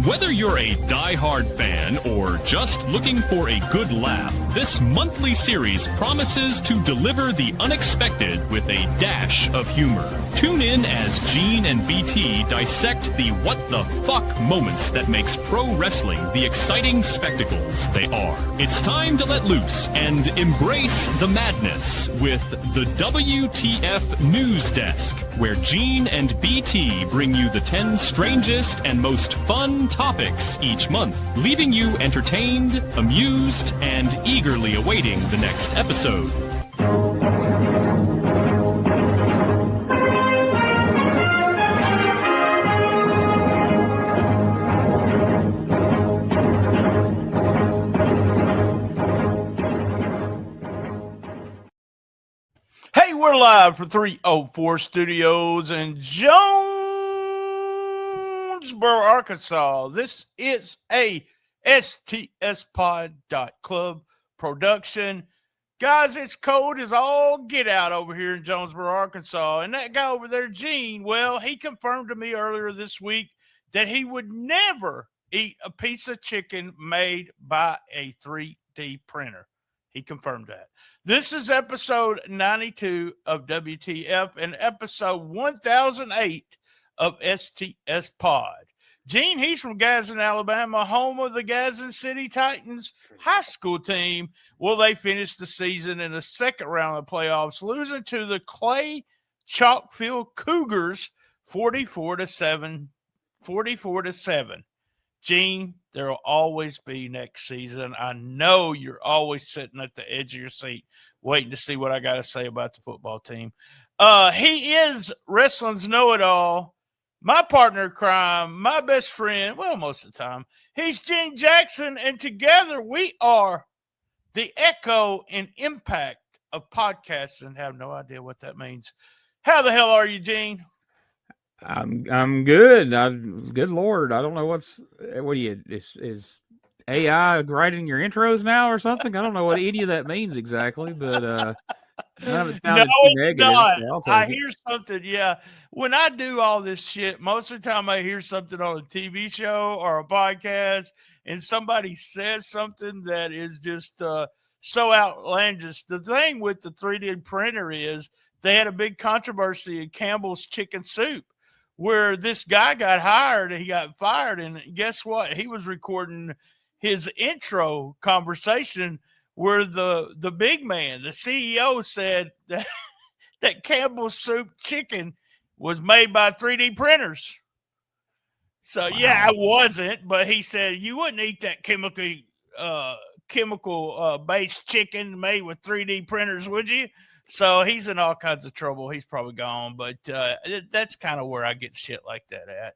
Whether you're a die-hard fan or just looking for a good laugh, this monthly series promises to deliver the unexpected with a dash of humor. Tune in as Gene and BT dissect the what-the-fuck moments that makes pro wrestling the exciting spectacles they are. It's time to let loose and embrace the madness with the WTF News Desk, where Gene and BT bring you the 10 strangest and most fun topics each month, leaving you entertained, amused, and eagerly awaiting the next episode. Hey, we're live from 304 Studios in Jonesboro, Arkansas. This is a stspod.club production. Guys, it's cold as all get out over here in Jonesboro, Arkansas. And that guy over there, Gene, well, he confirmed to me earlier this week that he would never eat a piece of chicken made by a 3D printer. He confirmed that. This is episode 92 of WTF and episode 1008 of STS Pod. Gene, he's from Gadsden, Alabama, home of the Gadsden City Titans high school team. Well, they finished the season in the second round of the playoffs, losing to the Clay Chalkfield Cougars 44-7. Gene, there will always be next season. I know you're always sitting at the edge of your seat waiting to see what I got to say about the football team. He is wrestling's know-it-all, my partner in crime, my best friend, well, most of the time. He's Gene Jackson, and together we are the echo and impact of podcasting. I have no idea what that means. How the hell are you, Gene? I'm good. Good Lord. I don't know what do you, is AI writing your intros now or something? I don't know what any of that means exactly, but none of it sounded too negative. I hear something. Yeah. When I do all this shit, most of the time I hear something on a TV show or a podcast and somebody says something that is just so outlandish. The thing with the 3D printer is they had a big controversy in Campbell's Chicken Soup, where this guy got hired and he got fired. And guess what? He was recording his intro conversation where the big man, the CEO, said that Campbell's Soup chicken was made by 3D printers. So, wow. Yeah, I wasn't, but he said you wouldn't eat that chemical-based chicken made with 3D printers, would you? So he's in all kinds of trouble. He's probably gone, but that's kind of where I get shit like that at.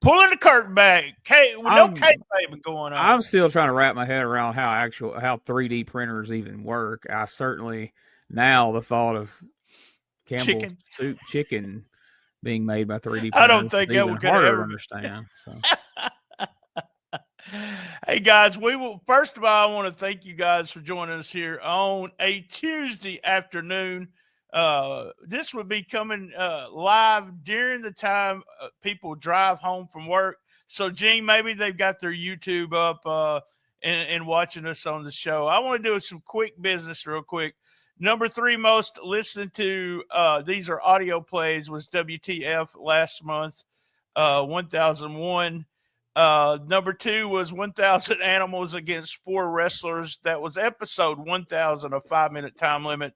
Pulling the curtain back. No kayfabe going on. I'm still trying to wrap my head around how 3D printers even work. I certainly now the thought of Campbell's Soup chicken being made by 3D printers I don't think that would harder to understand. So. Hey guys, first of all, I want to thank you guys for joining us here on a Tuesday afternoon. This would be coming live during the time people drive home from work. So, Gene, maybe they've got their YouTube up and watching us on the show. I want to do some quick business real quick. Number 3 most listened to, these are audio plays, was WTF last month, 1001. Number 2 was 1,000 Animals Against 4 Wrestlers. That was episode 1,000, a 5-minute time limit.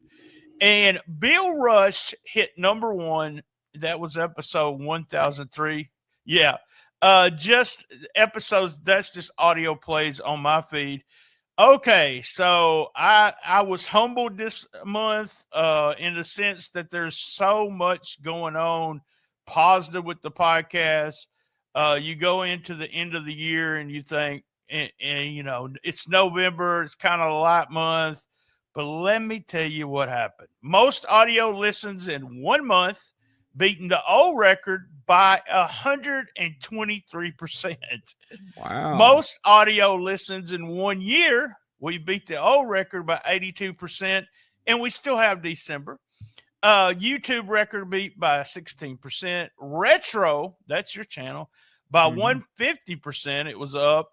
And Bill Rush hit number 1. That was episode 1,003. Yeah. Just episodes. That's just audio plays on my feed. Okay. So I was humbled this month in the sense that there's so much going on positive with the podcast. You go into the end of the year and you think, and you know, it's November. It's kind of a light month. But let me tell you what happened. Most audio listens in 1 month, beating the old record by 123%. Wow. Most audio listens in 1 year. We beat the old record by 82%, and we still have December. YouTube record beat by 16%. Retro, that's your channel, By Mhm. 150%, it was up.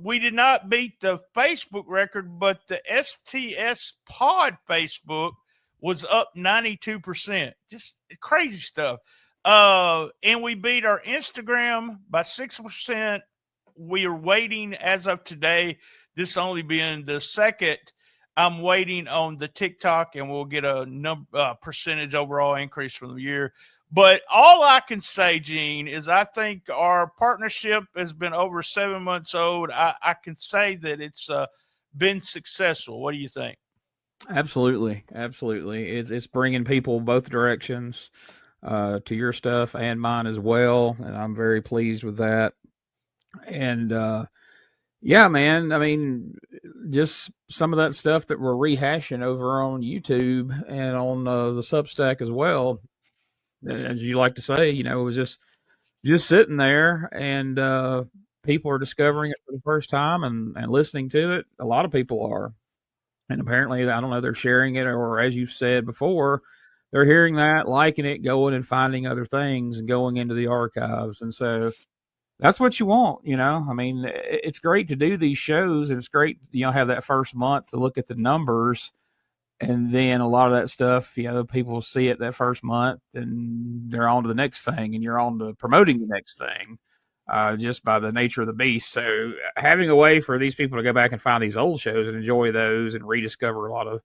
We did not beat the Facebook record, but the STS Pod Facebook was up 92%. Just crazy stuff. And we beat our Instagram by 6%. We are waiting as of today, this only being the second. I'm waiting on the TikTok, and we'll get a percentage overall increase from the year. But all I can say, Gene, is I think our partnership has been over 7 months old. I can say that it's been successful. What do you think? Absolutely, absolutely. It's bringing people both directions to your stuff and mine as well, and I'm very pleased with that. And yeah, man. I mean, just some of that stuff that we're rehashing over on YouTube and on the Substack as well. As you like to say, it was just sitting there, and people are discovering it for the first time and listening to it. A lot of people are, and apparently, I don't know, they're sharing it, or as you've said before, they're hearing that, liking it, going and finding other things, and going into the archives, and so that's what you want. I mean, it's great to do these shows. It's great, have that first month to look at the numbers. And then a lot of that stuff, people see it that first month and they're on to the next thing, and you're on to promoting the next thing just by the nature of the beast. So having a way for these people to go back and find these old shows and enjoy those and rediscover a lot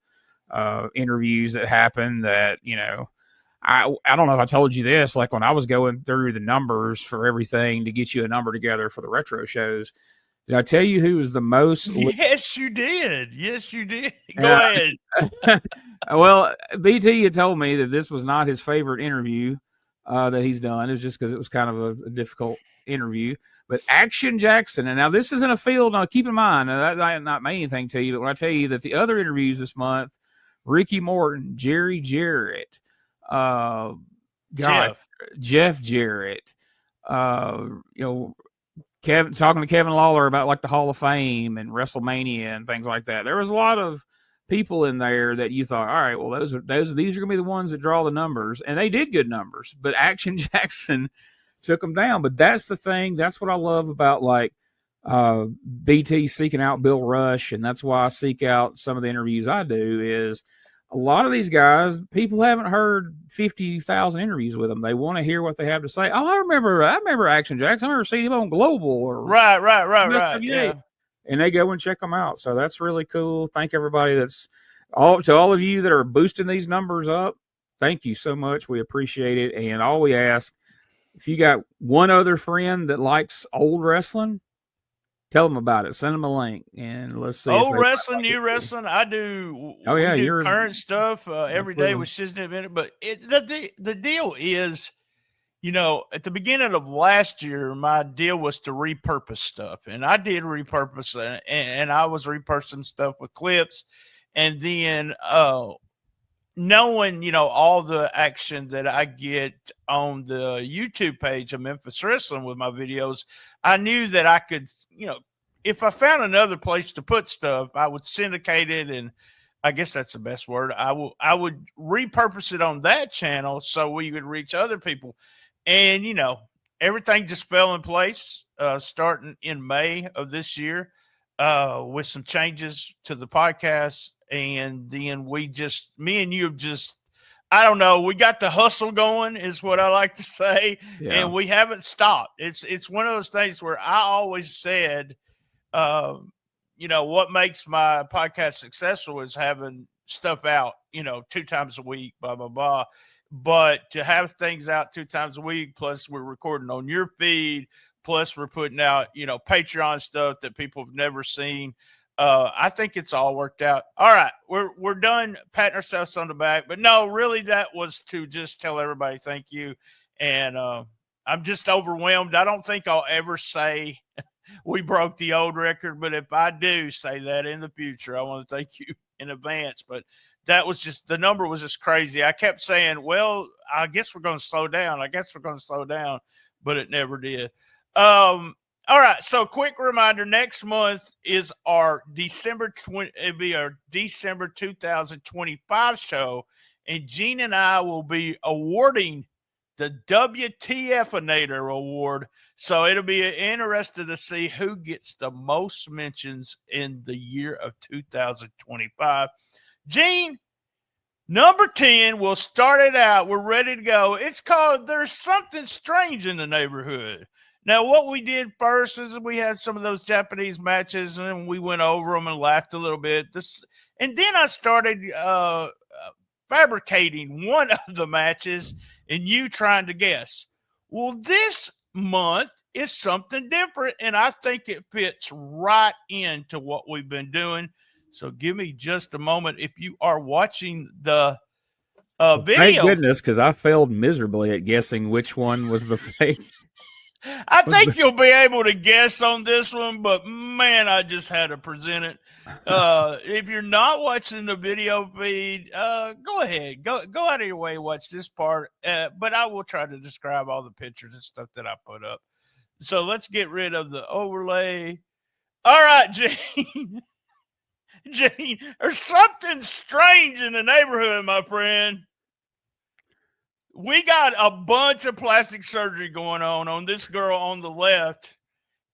of interviews that happen that, I don't know if I told you this, like when I was going through the numbers for everything to get you a number together for the retro shows, did I tell you who was the most? Yes, you did. Yes, you did. Go Yeah. ahead. Well, BT had told me that this was not his favorite interview that he's done. It was just because it was kind of a difficult interview. But Action Jackson, and now this isn't a field. Now keep in mind that might not mean anything to you, but when I tell you that the other interviews this month, Ricky Morton, Jerry Jarrett, uh, gosh, Jeff Jarrett, talking to Kevin Lawler about like the Hall of Fame and WrestleMania and things like that. There was a lot of people in there that you thought, all right, well, these are gonna be the ones that draw the numbers, and they did good numbers. But Action Jackson took them down. But that's the thing. That's what I love about like BT seeking out Bill Rush, and that's why I seek out some of the interviews I do. Is a lot of these guys, people haven't heard 50,000 interviews with them. They want to hear what they have to say. Oh, I remember Action Jackson. I remember seeing him on Global or Right. Yeah. and they go and check them out. So that's really cool. Thank everybody to all of you that are boosting these numbers up. Thank you so much. We appreciate it. And all we ask, if you got one other friend that likes old wrestling, tell them about it. Send them a link, and let's see. Old wrestling, new wrestling. I do. Oh yeah, we do you're current stuff every day absolutely. with Shiznit in it. But the deal is, at the beginning of last year, my deal was to repurpose stuff, and I did repurpose, and I was repurposing stuff with clips, and then knowing all the action that I get on the YouTube page of Memphis Wrestling with my videos, I knew that I could, if I found another place to put stuff, I would syndicate it, and I guess that's the best word. I would repurpose it on that channel so we would reach other people. And, everything just fell in place starting in May of this year with some changes to the podcast. And then me and you I don't know, we got the hustle going is what I like to say. Yeah. And we haven't stopped. It's one of those things where I always said, what makes my podcast successful is having stuff out, 2 times a week, blah, blah, blah. But to have things out 2 times a week, plus we're recording on your feed, plus we're putting out, Patreon stuff that people have never seen. I think it's all worked out. All right, we're done patting ourselves on the back, but no, really, that was to just tell everybody thank you. And I'm just overwhelmed. I don't think I'll ever say we broke the old record, but if I do say that in the future, I want to thank you in advance. But that was the number was just crazy. I kept saying, well, I guess we're going to slow down. But it never did. All right. So quick reminder, next month is our December 2025 show. And Gene and I will be awarding the WTF-inator award. So it'll be interesting to see who gets the most mentions in the year of 2025. Gene, number 10, we'll start it out. We're ready to go. It's called There's Something Strange in the Neighborhood. Now, what we did first is we had some of those Japanese matches, and we went over them and laughed a little bit. And then I started fabricating one of the matches and you trying to guess. Well, this month is something different, and I think it fits right into what we've been doing. So give me just a moment. If you are watching the video. Thank goodness, because I failed miserably at guessing which one was the fake. I think you'll be able to guess on this one, but man, I just had to present it. If you're not watching the video feed, go ahead. Go out of your way, watch this part. But I will try to describe all the pictures and stuff that I put up. So let's get rid of the overlay. All right, Gene. Gene, there's something strange in the neighborhood, my friend. We got a bunch of plastic surgery going on this girl on the left,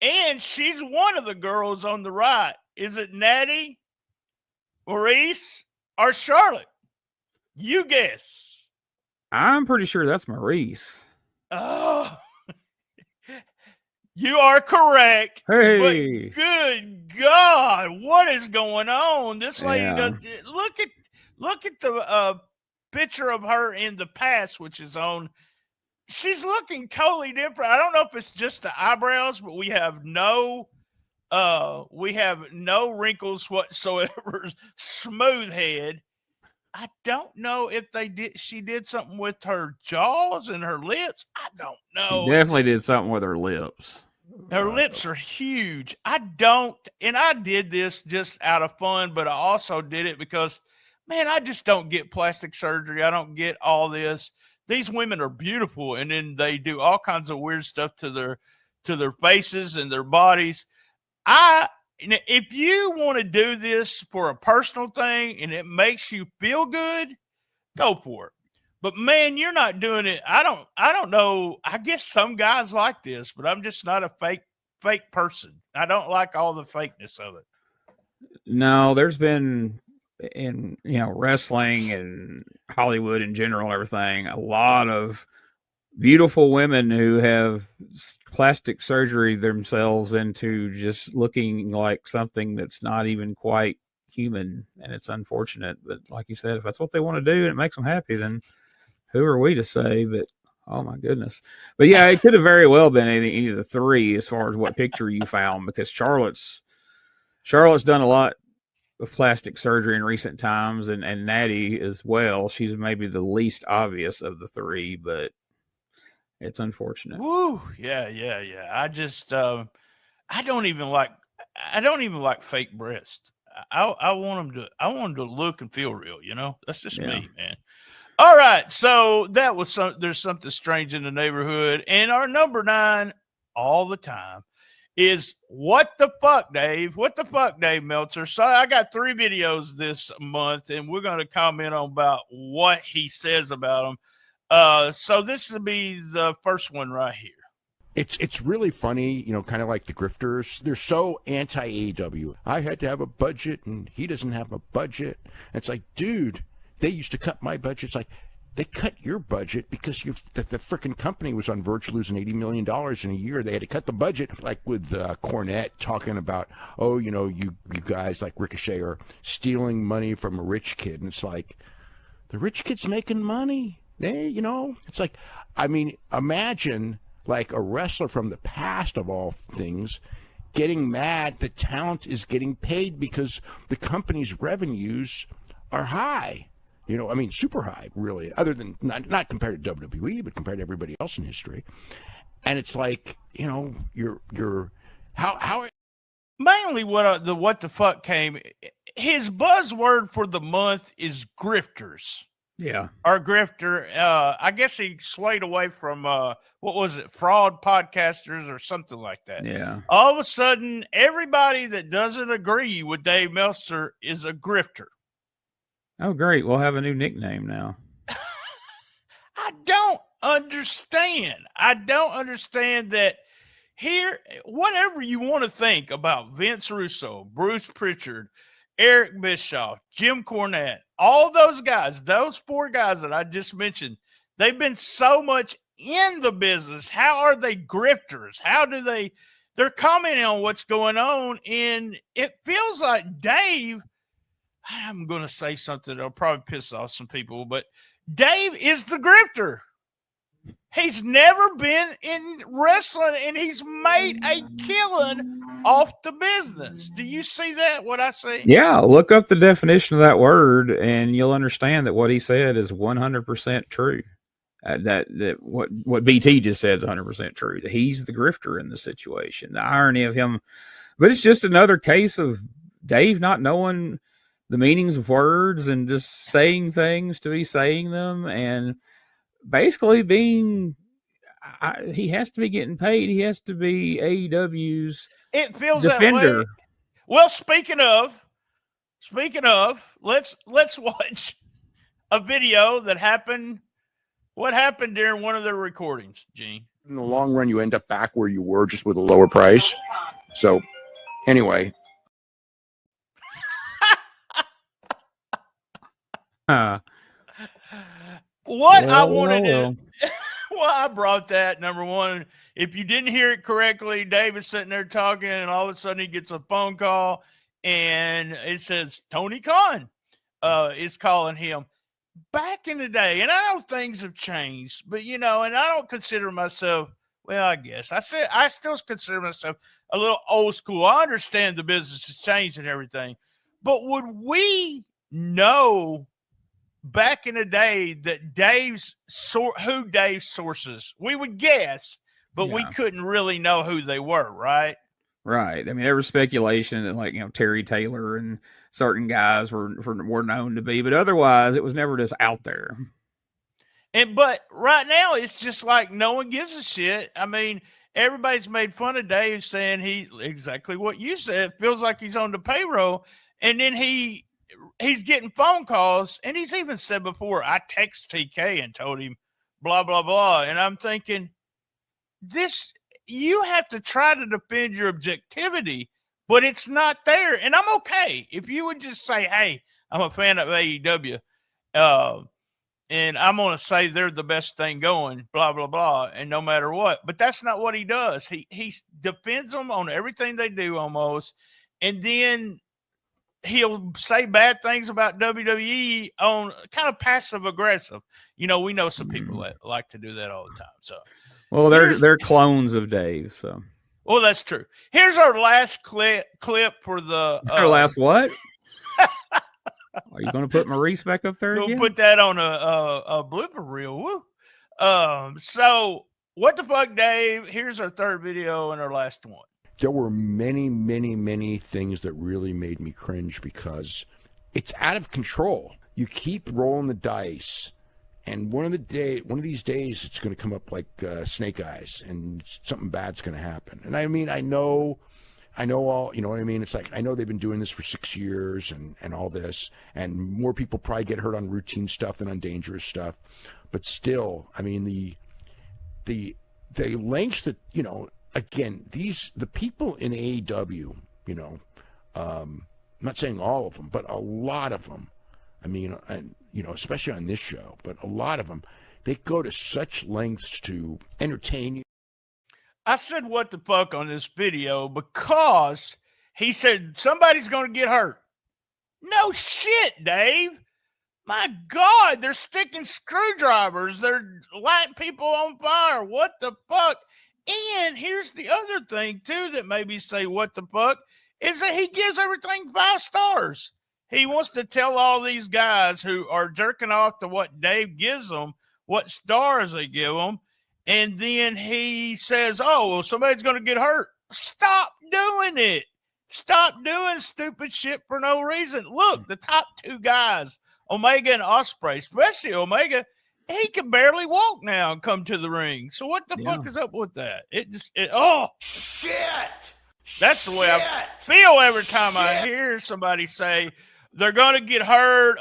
and she's one of the girls on the right. Is it Natty, Maurice, or Charlotte? You guess. I'm pretty sure that's Maurice. Oh, you are correct. Hey, but good God, what is going on? This lady does. Look at the picture of her in the past, which is on. She's looking totally different. I don't know if it's just the eyebrows, but we have no wrinkles whatsoever. Smooth head. I don't know if she did something with her jaws and her lips. I don't know. She definitely did something with her lips. Her lips are huge. I did this just out of fun, but I also did it because, man, I just don't get plastic surgery. I don't get all this. These women are beautiful, and then they do all kinds of weird stuff to their faces and their bodies. If you want to do this for a personal thing and it makes you feel good, go for it. But man, you're not doing it. I don't know. I guess some guys like this, but I'm just not a fake person. I don't like all the fakeness of it. No, there's been in wrestling and Hollywood in general, everything, a lot of beautiful women who have plastic surgery themselves into just looking like something that's not even quite human, and it's unfortunate. But like you said, if that's what they want to do and it makes them happy, then who are we to say? But oh my goodness. But yeah, it could have very well been any of the three as far as what picture you found, because Charlotte's done a lot of plastic surgery in recent times, and Natty as well. She's maybe the least obvious of the three, but it's unfortunate. Woo, yeah. I just I don't even like fake breasts. I want them to look and feel real, That's just me, man. All right, so that was there's something strange in the neighborhood, and our number 9 all the time is what the fuck, Dave? What the fuck, Dave Meltzer? So I got 3 videos this month, and we're going to comment on about what he says about them. So this will be the first one right here. It's really funny, kind of like the grifters. They're so anti-AEW. I had to have a budget, and he doesn't have a budget. And it's like, dude, they used to cut my budget. It's like, they cut your budget because the freaking company was on verge of losing $80 million in a year. They had to cut the budget, like with Cornette talking about, you guys like Ricochet are stealing money from a rich kid. And it's like, the rich kid's making money. It's like, imagine like a wrestler from the past of all things getting mad that talent is getting paid because the company's revenues are high. Super high, really, other than not compared to WWE, but compared to everybody else in history. And it's like, you're how mainly what the fuck came. His buzzword for the month is grifters. Yeah. Or grifter. I guess he swayed away from what was it, fraud podcasters or something like that. Yeah. All of a sudden, everybody that doesn't agree with Dave Meltzer is a grifter. Oh, great. We'll have a new nickname now. I don't understand. I don't understand that here, whatever you want to think about Vince Russo, Bruce Pritchard, Eric Bischoff, Jim Cornette, all those guys, those four guys that I just mentioned, they've been so much in the business. How are they grifters? They're commenting on what's going on, and it feels like Dave, I'm going to say something that'll probably piss off some people, but Dave is the grifter. He's never been in wrestling, and he's made a killing off the business. Do you see that, what I see? Yeah, look up the definition of that word, and you'll understand that what he said is 100% true. That what BT just said is 100% true. That he's the grifter in the situation. The irony of him, but it's just another case of Dave not knowing the meanings of words and just saying things to be saying them, and basically being. He has to be getting paid. He has to be AEW's it feels defender. That way. Well, speaking of, let's watch a video that happened. What happened during one of their recordings, Gene? In the long run, you end up back where you were, just with a lower price. So, anyway. I brought that, number one. If you didn't hear it correctly, David's sitting there talking, and all of a sudden he gets a phone call, and it says Tony Khan is calling him. Back in the day, and I know things have changed, but, and I don't consider myself, well, I guess. I still consider myself a little old school. I understand the business has changed and everything, but would we know back in the day that who Dave's sources, we would guess, but we couldn't really know who they were, right? Right. I mean, there was speculation that, Terry Taylor and certain guys were known to be, but otherwise it was never just out there. But right now it's just like no one gives a shit. I mean, everybody's made fun of Dave, saying exactly what you said, feels like he's on the payroll, and then he's getting phone calls, and he's even said before, I text TK and told him blah, blah, blah. And I'm thinking, you have to try to defend your objectivity, but it's not there. And I'm okay if you would just say, hey, I'm a fan of AEW, and I'm going to say they're the best thing going, blah, blah, blah, and no matter what. But that's not what he does. He defends them on everything they do almost, and then he'll say bad things about WWE on kind of passive-aggressive. We know some people that like to do that all the time. So, well, they're clones of Dave. So, well, that's true. Here's our last clip for the. Our last what? Are you going to put Maurice back up there again? We'll put that on a blooper reel. Woo. So, what the fuck, Dave? Here's our third video and our last one. There were many, many, many things that really made me cringe because it's out of control. You keep rolling the dice, and one of these days, it's going to come up like snake eyes, and something bad's going to happen. And I mean, I know all, you know what I mean? It's like, I know they've been doing this for 6 years and all this, and more people probably get hurt on routine stuff than on dangerous stuff. But still, I mean, the lengths that, again, the people in AEW, I'm not saying all of them, but a lot of them, I mean, and, especially on this show, but a lot of them, they go to such lengths to entertain you. I said what the fuck on this video because he said somebody's going to get hurt. No shit, Dave. My God, they're sticking screwdrivers. They're lighting people on fire. What the fuck? And here's the other thing, too, that made me say what the fuck, is that he gives everything 5 stars. He wants to tell all these guys who are jerking off to what Dave gives them, what stars they give them. And then he says, oh, well, somebody's going to get hurt. Stop doing it. Stop doing stupid shit for no reason. Look, the top 2 guys, Omega and Ospreay, especially Omega, he can barely walk now and come to the ring. So what the fuck is up with that? Shit. That's the way I feel every time I hear somebody say they're going to get hurt.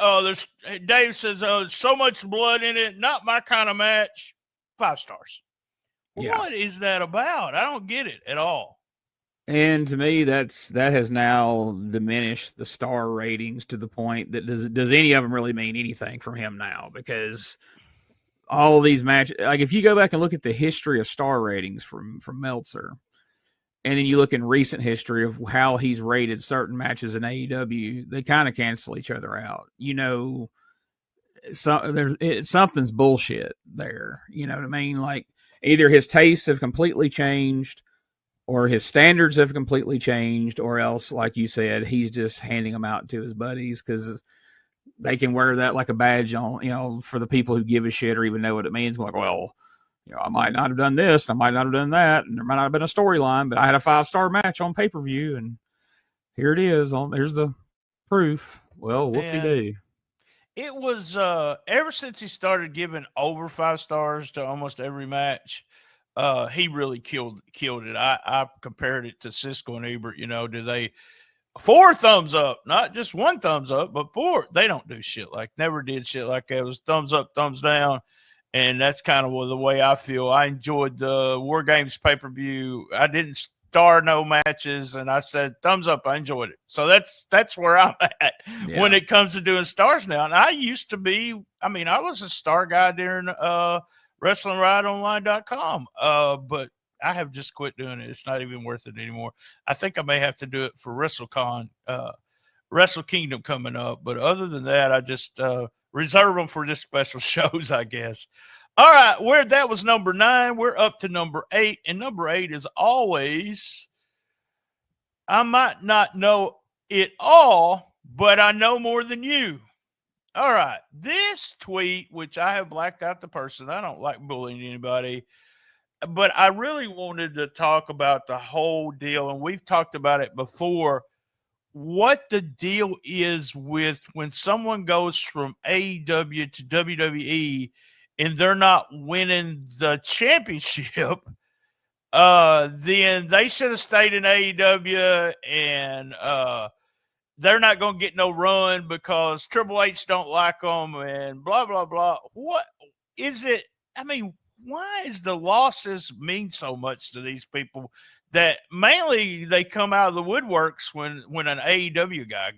Dave says, there's so much blood in it. Not my kind of match. 5 stars. Yeah. What is that about? I don't get it at all. And to me, that has now diminished the star ratings to the point that does any of them really mean anything for him now? Because all of these matches, like if you go back and look at the history of star ratings from Meltzer, and then you look in recent history of how he's rated certain matches in AEW, they kind of cancel each other out. Something's bullshit there. You know what I mean? Like either his tastes have completely changed, or his standards have completely changed, or else, like you said, he's just handing them out to his buddies because they can wear that like a badge on, for the people who give a shit or even know what it means. Like, well, I might not have done this, I might not have done that, and there might not have been a storyline, but I had a 5-star match on pay-per-view, and here it is. Here's the proof. Well, whoop-de-doo. It was ever since he started giving over 5 stars to almost every match, he really killed it. I compared it to Cisco and Ebert. Do they 4 thumbs up, not just 1 thumbs up, but 4? They don't do shit never did shit like that. It was thumbs up, thumbs down. And that's kind of the way I feel. I enjoyed the War Games pay-per-view. I didn't star no matches, and I said thumbs up. I enjoyed it. So that's where I'm at when it comes to doing stars now. And I used to be, I was a star guy during WrestlingRideOnline.com, but I have just quit doing it. It's not even worth it anymore. I think I may have to do it for WrestleCon, Wrestle Kingdom coming up. But other than that, I just reserve them for just special shows, I guess. All right, that was number 9. We're up to number 8, and number 8 is always, I might not know it all, but I know more than you. All right, this tweet, which I have blacked out the person. I don't like bullying anybody, but I really wanted to talk about the whole deal, and we've talked about it before. What the deal is with when someone goes from AEW to WWE and they're not winning the championship, then they should have stayed in AEW, and they're not going to get no run because Triple H don't like them and blah, blah, blah. What is it? Why is the losses mean so much to these people that mainly they come out of the woodworks when an AEW guy,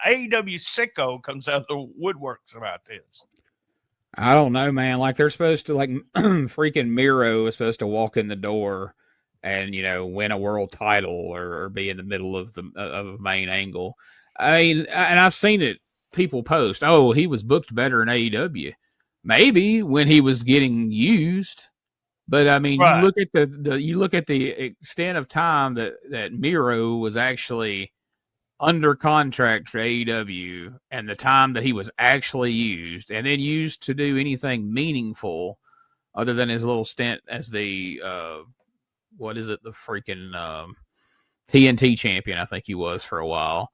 AEW sicko comes out of the woodworks about this? I don't know, man. Like they're supposed to, like freaking Miro is supposed to walk in the door and win a world title or be in the middle of a main angle. And I've seen it. People post, "Oh, he was booked better in AEW." Maybe when he was getting used, but right. You look at the extent of time that Miro was actually under contract for AEW, and the time that he was actually used, and then used to do anything meaningful other than his little stint as the the freaking TNT champion, I think he was for a while.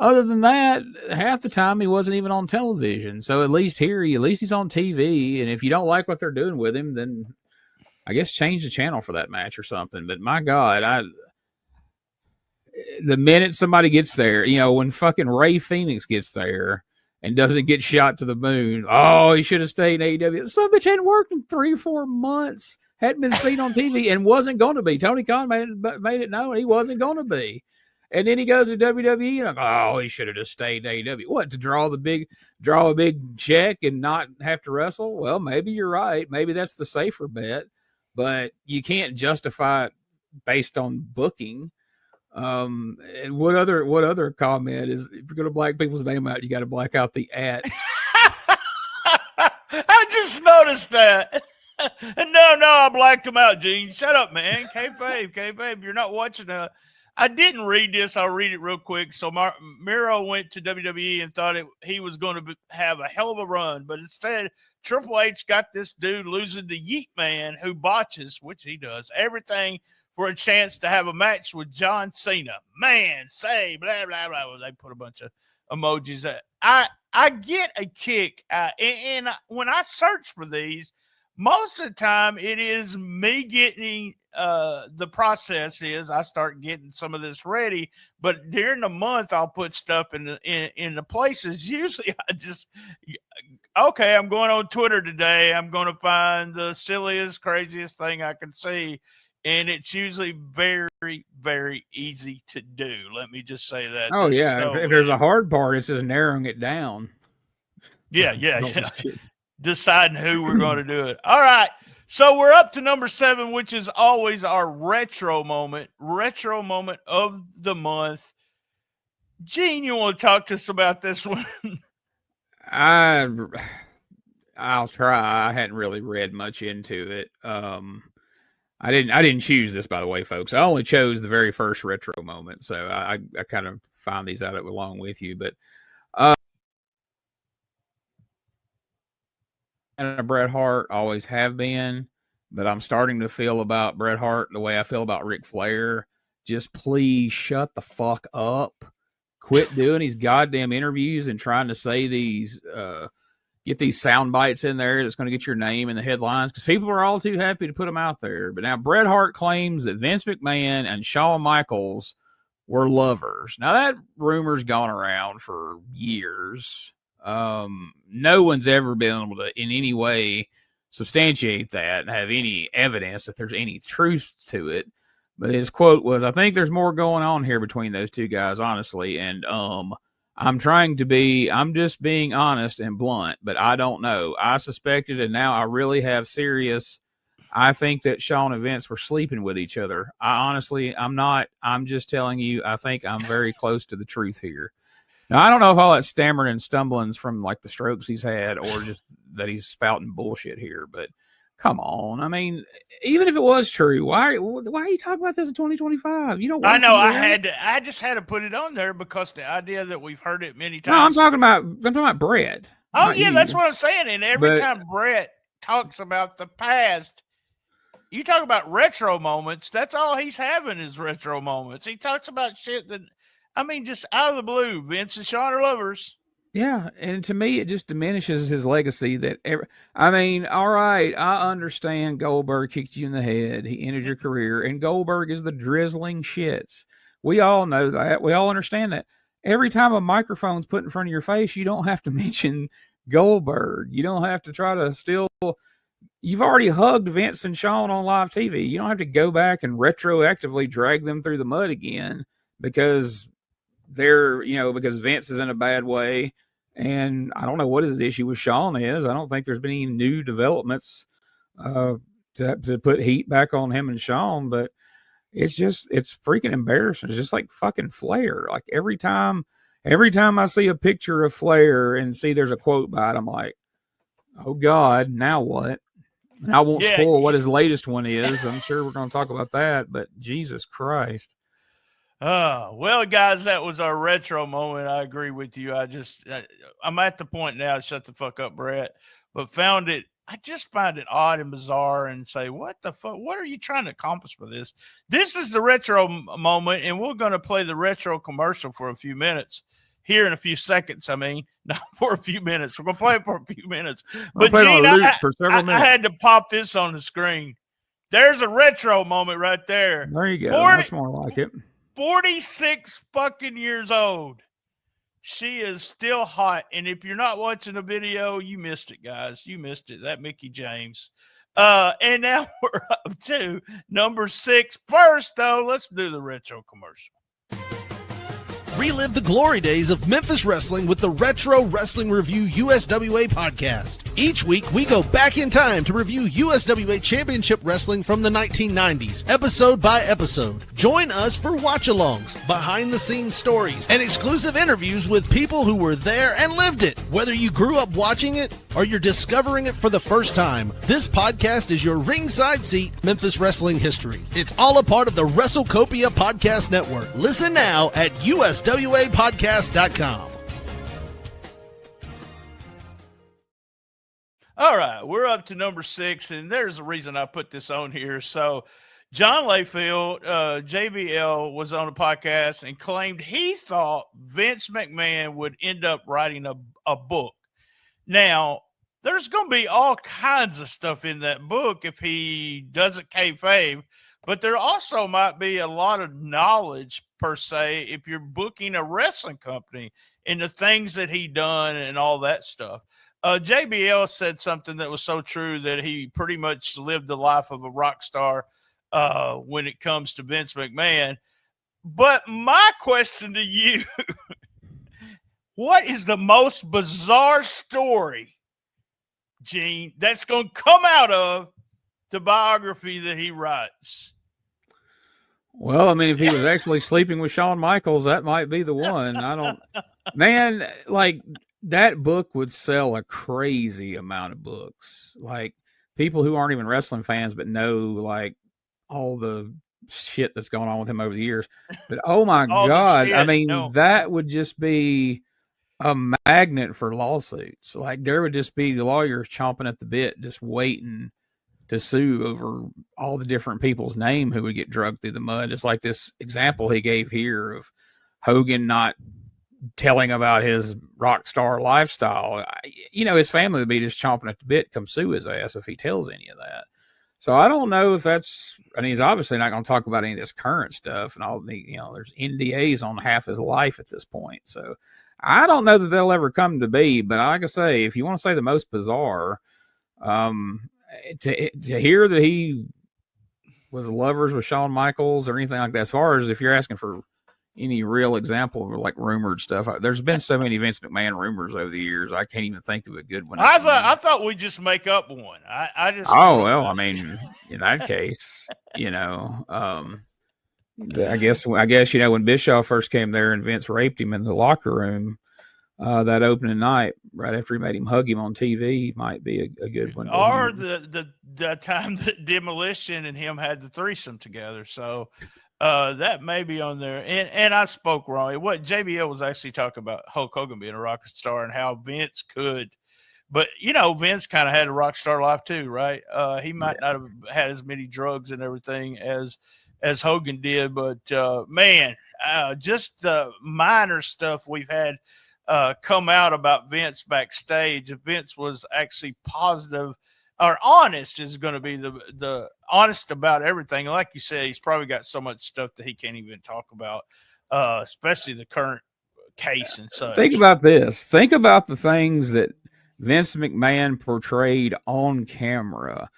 Other than that, half the time he wasn't even on television. So at least he's on TV. And if you don't like what they're doing with him, then I guess change the channel for that match or something. But my God, the minute somebody gets there, when fucking Ray Phoenix gets there and doesn't get shot to the moon, oh, he should have stayed in AEW. Some bitch hadn't worked in 3 or 4 months, hadn't been seen on TV, and wasn't going to be. Tony Khan made it known he wasn't going to be. And then he goes to WWE, and oh, he should have just stayed in AEW. What, to draw a big check and not have to wrestle? Well, maybe you're right. Maybe that's the safer bet, but you can't justify it based on booking. And what other comment is, if you're going to black people's name out, you got to black out the at. I just noticed that. No, I blacked him out, Gene. Shut up, man. K-Babe, you're not watching I didn't read this. I'll read it real quick. So Miro went to WWE and thought he was going to have a hell of a run, but instead Triple H got this dude losing to Yeet Man, who botches, which he does, everything for a chance to have a match with John Cena. Man, say blah blah blah. They put a bunch of emojis. I get a kick, and when I search for these, most of the time it is me getting the process is I start getting some of this ready, but during the month I'll put stuff in the places. Usually I just okay, I'm going on Twitter today. I'm going to find the silliest, craziest thing I can see. And it's usually very, very easy to do. Let me just say that. Oh, yeah. If there's a hard part, it's just narrowing it down. Yeah. Deciding who we're going to do it. All right. So we're up to number 7, which is always our retro moment of the month. Gene, you want to talk to us about this one? I'll try. I hadn't really read much into it. I didn't choose this, by the way, folks. I only chose the very first retro moment, so I kind of found these out along with you. But and Bret Hart, always have been, but I'm starting to feel about Bret Hart the way I feel about Ric Flair. Just please shut the fuck up. Quit doing these goddamn interviews and trying to say these, get these sound bites in there that's going to get your name in the headlines, because people are all too happy to put them out there. But now Bret Hart claims that Vince McMahon and Shawn Michaels were lovers. Now that rumor's gone around for years. No one's ever been able to in any way substantiate that and have any evidence that there's any truth to it. But his quote was, I think there's more going on here between those two guys, honestly. And I'm just being honest and blunt, but I don't know. I suspected, and now I really have serious. I think that Shawn and Vince were sleeping with each other. I'm not. I'm just telling you, I think I'm very close to the truth here. Now, I don't know if all that stammering and stumbling's from like the strokes he's had or just that he's spouting bullshit here, but come on. I mean, even if it was true, why are you talking about this in 2025? You know, I know I just had to put it on there because the idea that we've heard it many times. No, I'm talking about Bret. Oh yeah, that's what I'm saying. And every time Bret talks about the past, you talk about retro moments. That's all he's having is retro moments. He talks about shit that, I mean, just out of the blue. Vince and Shawn are lovers. Yeah, and to me, it just diminishes his legacy. I mean, all right, I understand Goldberg kicked you in the head. He ended your career, and Goldberg is the drizzling shits. We all know that. We all understand that. Every time a microphone's put in front of your face, you don't have to mention Goldberg. You don't have to try to still. You've already hugged Vince and Shawn on live TV. You don't have to go back and retroactively drag them through the mud again because because Vince is in a bad way. And I don't know what his issue with Shawn is. I don't think there's been any new developments to put heat back on him and Shawn, but it's freaking embarrassing. It's just like fucking Flair. Like every time I see a picture of Flair and see there's a quote by it, I'm like, oh God, now what? And I won't spoil what his latest one is. I'm sure we're going to talk about that, but Jesus Christ. Well, guys, that was our retro moment. I agree with you. I'm at the point now, shut the fuck up, Bret, but I just find it odd and bizarre and say, what the fuck? What are you trying to accomplish with this? This is the retro moment, and we're going to play the retro commercial for a few minutes here in a few seconds. I mean, not for a few minutes. We're going to play it for a few minutes. But Gene, I had to pop this on the screen. There's a retro moment right there. There you go. That's more like it. 46 fucking years old. She is still hot. And if you're not watching the video, you missed it, guys. You missed it. That Mickey James. And now we're up to number 6. First, though, let's do the retro commercial. Relive the glory days of Memphis wrestling with the Retro Wrestling Review USWA podcast. Each week, we go back in time to review USWA Championship Wrestling from the 1990s, episode by episode. Join us for watch-alongs, behind-the-scenes stories, and exclusive interviews with people who were there and lived it. Whether you grew up watching it or you're discovering it for the first time, this podcast is your ringside seat Memphis wrestling history. It's all a part of the WrestleCopia Podcast Network. Listen now at USWApodcast.com. All right, we're up to number 6, and there's a reason I put this on here. So John Layfield, JBL, was on a podcast and claimed he thought Vince McMahon would end up writing a book. Now, there's going to be all kinds of stuff in that book if he doesn't kayfabe, but there also might be a lot of knowledge, per se, if you're booking a wrestling company and the things that he done and all that stuff. JBL said something that was so true that he pretty much lived the life of a rock star when it comes to Vince McMahon. But my question to you, what is the most bizarre story, Gene, that's going to come out of the biography that he writes? Well, I mean, if he was actually sleeping with Shawn Michaels, that might be the one. Man, like that book would sell a crazy amount of books. Like people who aren't even wrestling fans, but know like all the shit that's going on with him over the years. But oh my God, I mean, that would just be a magnet for lawsuits. Like there would just be the lawyers chomping at the bit, just waiting to sue over all the different people's name who would get drugged through the mud. Just like this example he gave here of Hogan not telling about his rock star lifestyle. His family would be just chomping at the bit, come sue his ass if he tells any of that. So I don't know if he's obviously not going to talk about any of this current stuff, and there's NDAs on half his life at this point. So I don't know that they'll ever come to be, but like I say, if you want to say the most bizarre, to hear that he was lovers with Shawn Michaels or anything like that, as far as if you're asking for any real example of like rumored stuff, there's been so many Vince McMahon rumors over the years, I can't even think of a good one. I thought we'd just make up one. I just I mean, in that case, I guess when Bischoff first came there and Vince raped him in the locker room that opening night right after he made him hug him on TV might be a good one. Or the time that Demolition and him had the threesome together. So that may be on there. And I spoke wrong. What JBL was actually talking about Hulk Hogan being a rock star and how Vince could. But, Vince kind of had a rock star life too, right? He might not have had as many drugs and everything as Hogan did. But, just the minor stuff we've had come out about Vince backstage. If Vince was actually positive or honest is going to be the honest about everything. Like you said, he's probably got so much stuff that he can't even talk about, especially the current case and such. Think about this. Think about the things that Vince McMahon portrayed on camera,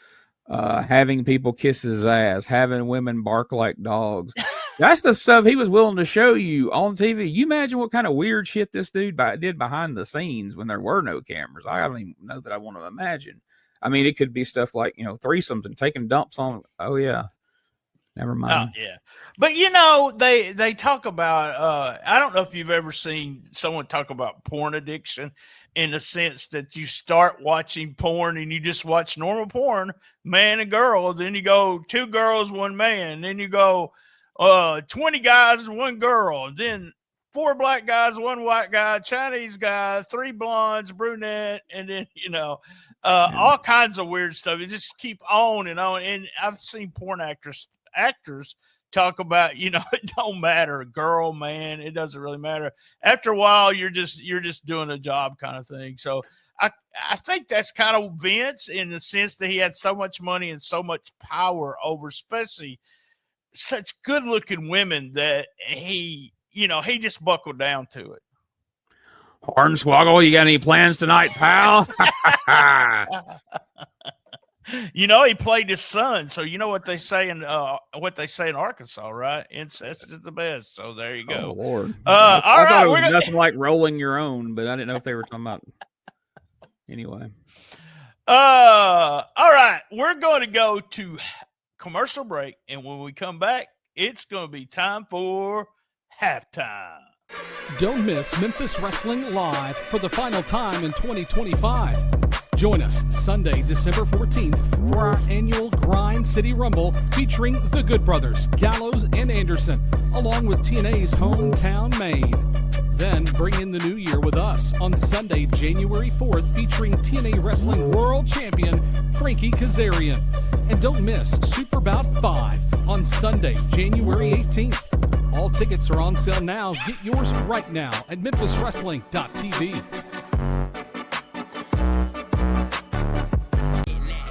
having people kiss his ass, having women bark like dogs. That's the stuff he was willing to show you on TV. You imagine what kind of weird shit this dude did behind the scenes when there were no cameras. I don't even know that I want to imagine. I mean, it could be stuff like, threesomes and taking dumps on. Oh, yeah. Never mind. Oh, yeah. But, they talk about, I don't know if you've ever seen someone talk about porn addiction in the sense that you start watching porn and you just watch normal porn, man and girl. Then you go 2 girls, 1 man. Then you go 20 guys, 1 girl. Then 4 black guys, 1 white guy, Chinese guy, 3 blondes, brunette, and then, all kinds of weird stuff. You just keep on and on. And I've seen porn actors talk about, it don't matter, girl, man, it doesn't really matter. After a while, you're just doing a job kind of thing. So I think that's kind of Vince in the sense that he had so much money and so much power over, especially such good looking women that he just buckled down to it. Hornswoggle, you got any plans tonight, pal? He played his son, so you know what they say in Arkansas, right? Incest is the best. So there you go. Oh Lord! I thought it was nothing like rolling your own, but I didn't know if they were talking about. Anyway. All right, we're going to go to commercial break, and when we come back, it's going to be time for halftime. Don't miss Memphis Wrestling Live for the final time in 2025. Join us Sunday, December 14th for our annual Grind City Rumble featuring the Good Brothers, Gallows and Anderson, along with TNA's hometown Maine. Then bring in the new year with us on Sunday, January 4th, featuring TNA Wrestling World Champion Frankie Kazarian. And don't miss Super Bout 5 on Sunday, January 18th. All tickets are on sale now. Get yours right now at memphiswrestling.tv.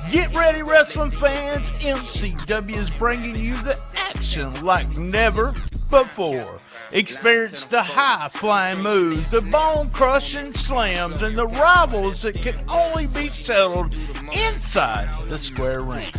Get ready, wrestling fans. MCW is bringing you the action like never before. Experience the high-flying moves, the bone-crushing slams, and the rivals that can only be settled inside the square ring.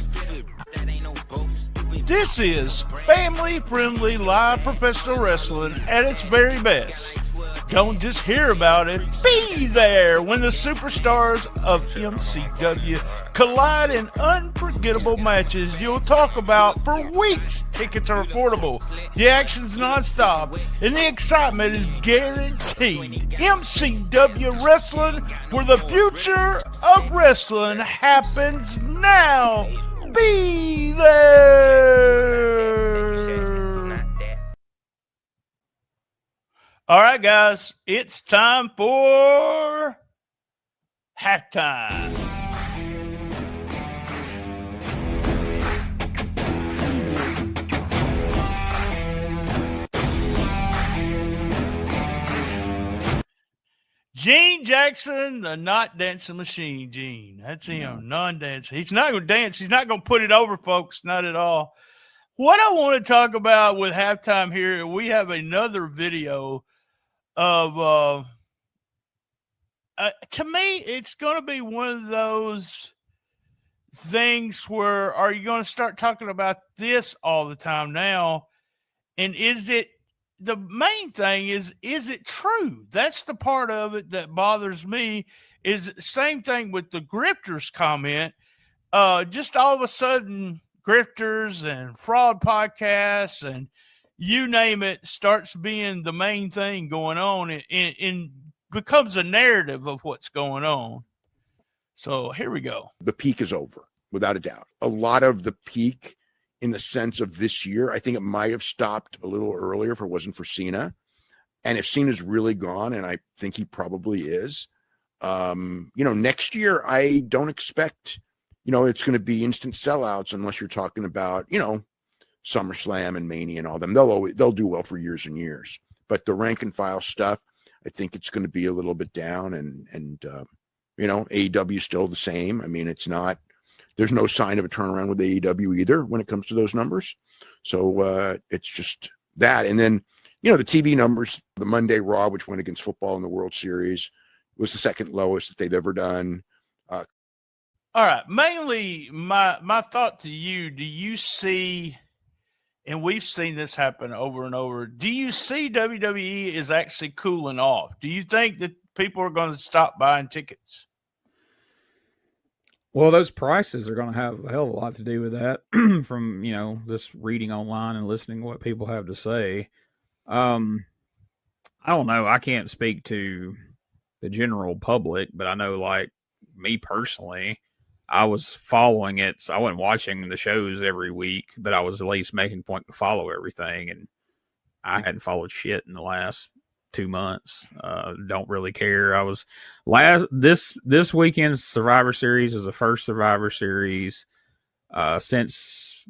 This is family-friendly live professional wrestling at its very best. Don't just hear about it, be there when the superstars of MCW collide in unforgettable matches you'll talk about for weeks. Tickets are affordable, the action's nonstop, and the excitement is guaranteed. MCW Wrestling, where the future of wrestling happens now. Be there! All right, guys, it's time for halftime. Gene Jackson, the not dancing machine. Gene, that's him, non-dancing. He's not going to dance. He's not going to put it over, folks, not at all. What I want to talk about with halftime here, we have another video of to me, it's going to be one of those things where are you going to start talking about this all the time now? And is it the main thing is it true? That's the part of it that bothers me. Is same thing with the grifters comment. Just all of a sudden, grifters and fraud podcasts and you name it starts being the main thing going on and becomes a narrative of what's going on. So here we go. The peak is over, without a doubt. A lot of the peak in the sense of this year, I think it might have stopped a little earlier if it wasn't for Cena. And if Cena's really gone, and I think he probably is, next year, I don't expect, it's going to be instant sellouts unless you're talking about, SummerSlam and Mania and all them. They'll do well for years and years. But the rank and file stuff, I think it's going to be a little bit down. And AEW is still the same. I mean, there's no sign of a turnaround with AEW either when it comes to those numbers. So it's just that. And then, the TV numbers, the Monday Raw, which went against football in the World Series, was the second lowest that they've ever done. All right. Mainly my thought to you, do you see, and we've seen this happen over and over, do you see WWE is actually cooling off? Do you think that people are going to stop buying tickets? Well, those prices are going to have a hell of a lot to do with that from, this reading online and listening to what people have to say. I don't know. I can't speak to the general public, but I know, like, me personally, I was following it. So I wasn't watching the shows every week, but I was at least making point to follow everything. And I hadn't followed shit in the last 2 months. Don't really care. I was this weekend's Survivor Series is the first Survivor Series since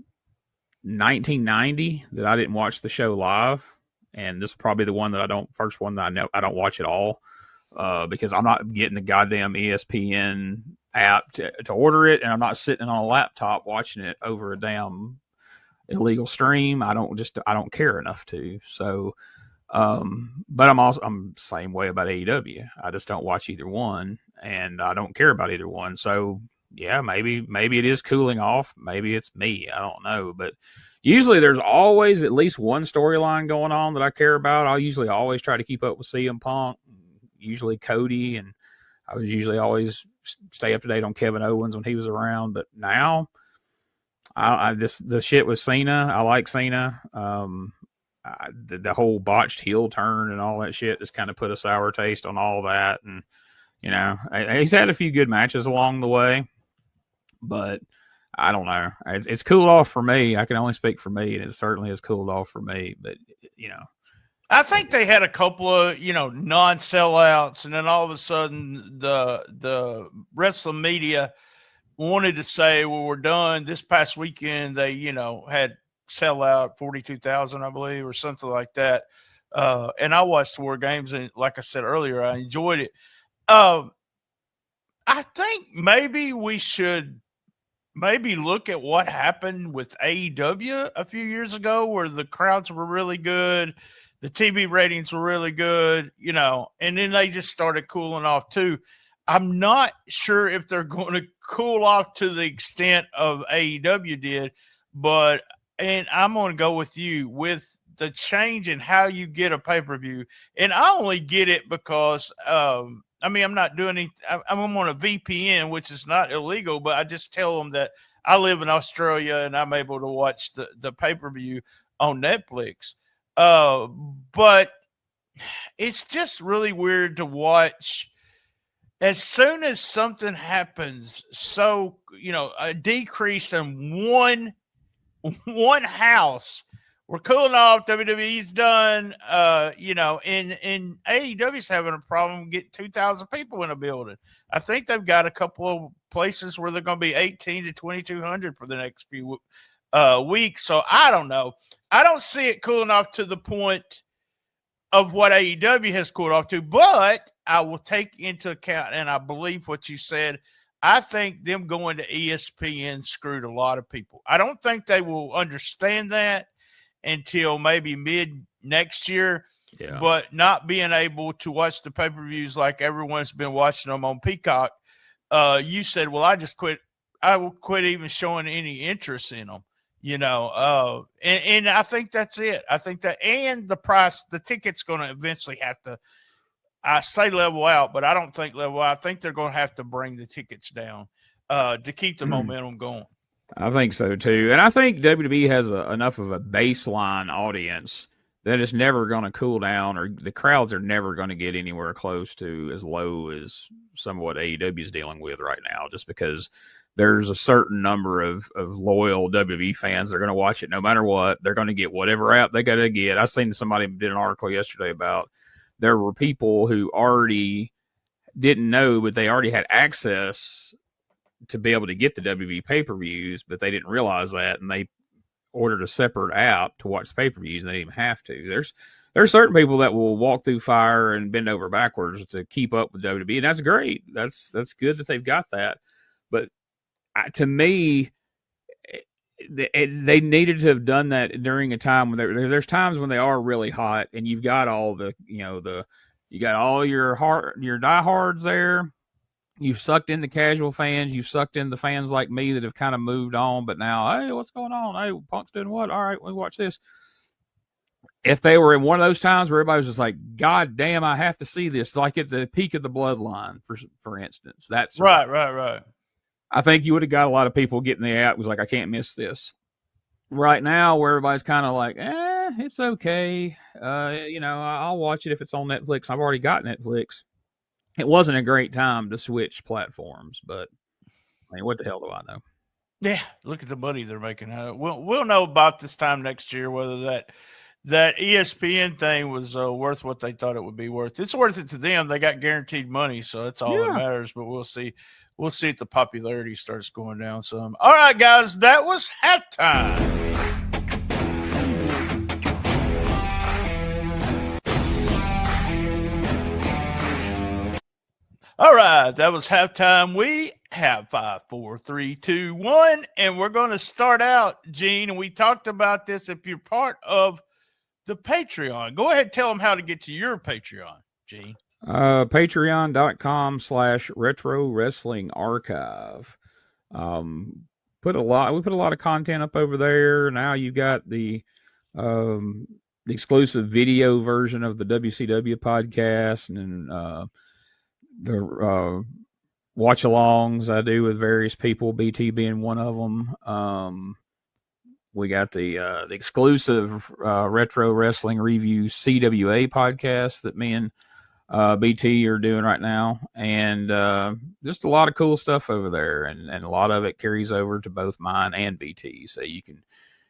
1990 that I didn't watch the show live. And this is probably the one that first one that I know I don't watch at all because I'm not getting the goddamn ESPN app to order it, and I'm not sitting on a laptop watching it over a damn illegal stream. I don't care enough to. So, but I'm the same way about AEW. I just don't watch either one, and I don't care about either one. So yeah, maybe it is cooling off. Maybe it's me. I don't know, but usually there's always at least one storyline going on that I care about. I'll usually always try to keep up with CM Punk, usually Cody, and I was usually always stay up to date on Kevin Owens when he was around. But now, the shit with Cena, I like Cena. The whole botched heel turn and all that shit just kind of put a sour taste on all that. And, he's had a few good matches along the way, but I don't know. It's cooled off for me. I can only speak for me, and it certainly has cooled off for me. But, I think they had a couple of, non-sellouts, and then all of a sudden the wrestling media wanted to say, well, we're done. This past weekend, they, had sellout 42,000, I believe, or something like that. And I watched 4 games, and like I said earlier, I enjoyed it. I think maybe we should look at what happened with AEW a few years ago where the crowds were really good. The TV ratings were really good, and then they just started cooling off too. I'm not sure if they're going to cool off to the extent of AEW did, and I'm going to go with you with the change in how you get a pay-per-view. And I only get it because, I'm not doing anything. I'm on a VPN, which is not illegal, but I just tell them that I live in Australia and I'm able to watch the pay-per-view on Netflix. But it's just really weird to watch. As soon as something happens, a decrease in one house, we're cooling off. WWE's done, and AEW's having a problem getting 2,000 people in a building. I think they've got a couple of places where they're going to be 1,800 to 2,200 for the next few weeks. So I don't know. I don't see it cooling off to the point of what AEW has cooled off to, but I will take into account, and I believe what you said. I think them going to ESPN screwed a lot of people. I don't think they will understand that until maybe mid next year, but not being able to watch the pay-per-views like everyone's been watching them on Peacock. You said, well, I will quit even showing any interest in them. And I think that's it. I think that, and the price, the ticket's going to eventually have to, I say level out, but I don't think level out. I think they're going to have to bring the tickets down to keep the momentum going. I think so too. And I think WWE has enough of a baseline audience that it's never going to cool down, or the crowds are never going to get anywhere close to as low as some of what AEW is dealing with right now, just because there's a certain number of loyal WWE fans that are going to watch it no matter what. They're going to get whatever app they got to get. I seen somebody did an article yesterday about there were people who already didn't know, but they already had access to be able to get the WWE pay-per-views, but they didn't realize that, and they ordered a separate app to watch the pay-per-views, and they didn't even have to. There's certain people that will walk through fire and bend over backwards to keep up with WWE, and that's great. That's good that they've got that. But to me, they needed to have done that during a time when there's times when they are really hot, and you've got all you got all your diehards there. You've sucked in the casual fans. You've sucked in the fans like me that have kind of moved on. But now, hey, what's going on? Hey, Punk's doing what? All right, we watch this. If they were in one of those times where everybody was just like, God damn, I have to see this, like at the peak of the bloodline, for instance. That's right. I think you would have got a lot of people getting the app. Was like, I can't miss this. Right now, where everybody's kind of like, it's okay. I'll watch it if it's on Netflix. I've already got Netflix. It wasn't a great time to switch platforms, but I mean, what the hell do I know? Yeah, look at the money they're making. We'll know about this time next year whether that ESPN thing was worth what they thought it would be worth. It's worth it to them. They got guaranteed money, so that's all that matters. But we'll see. We'll see if the popularity starts going down some. All right, guys, that was halftime. All right, that was halftime. We have 5, 4, 3, 2, 1, and we're going to start out, Gene. And we talked about this. If you're part of the Patreon, go ahead and tell them how to get to your Patreon, Gene. Patreon.com/retro wrestling archive. We put a lot of content up over there. Now you've got the exclusive video version of the WCW podcast, and the watch-alongs I do with various people, BT being one of them. We got the exclusive Retro Wrestling Review CWA podcast that me and BT are doing right now, and just a lot of cool stuff over there, and a lot of it carries over to both mine and BT, so you can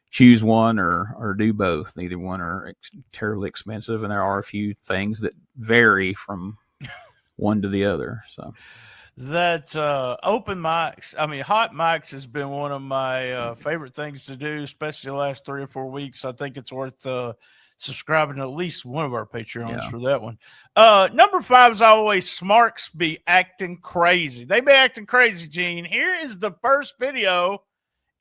choose one or do both. Neither one are terribly expensive, and there are a few things that vary from one to the other. So that open mics, hot mics has been one of my favorite things to do, especially the last 3 or 4 weeks. I think it's worth subscribing to at least one of our Patreons for that one. Number 5 is always Smarks be acting crazy. They be acting crazy, Gene. Here is the first video,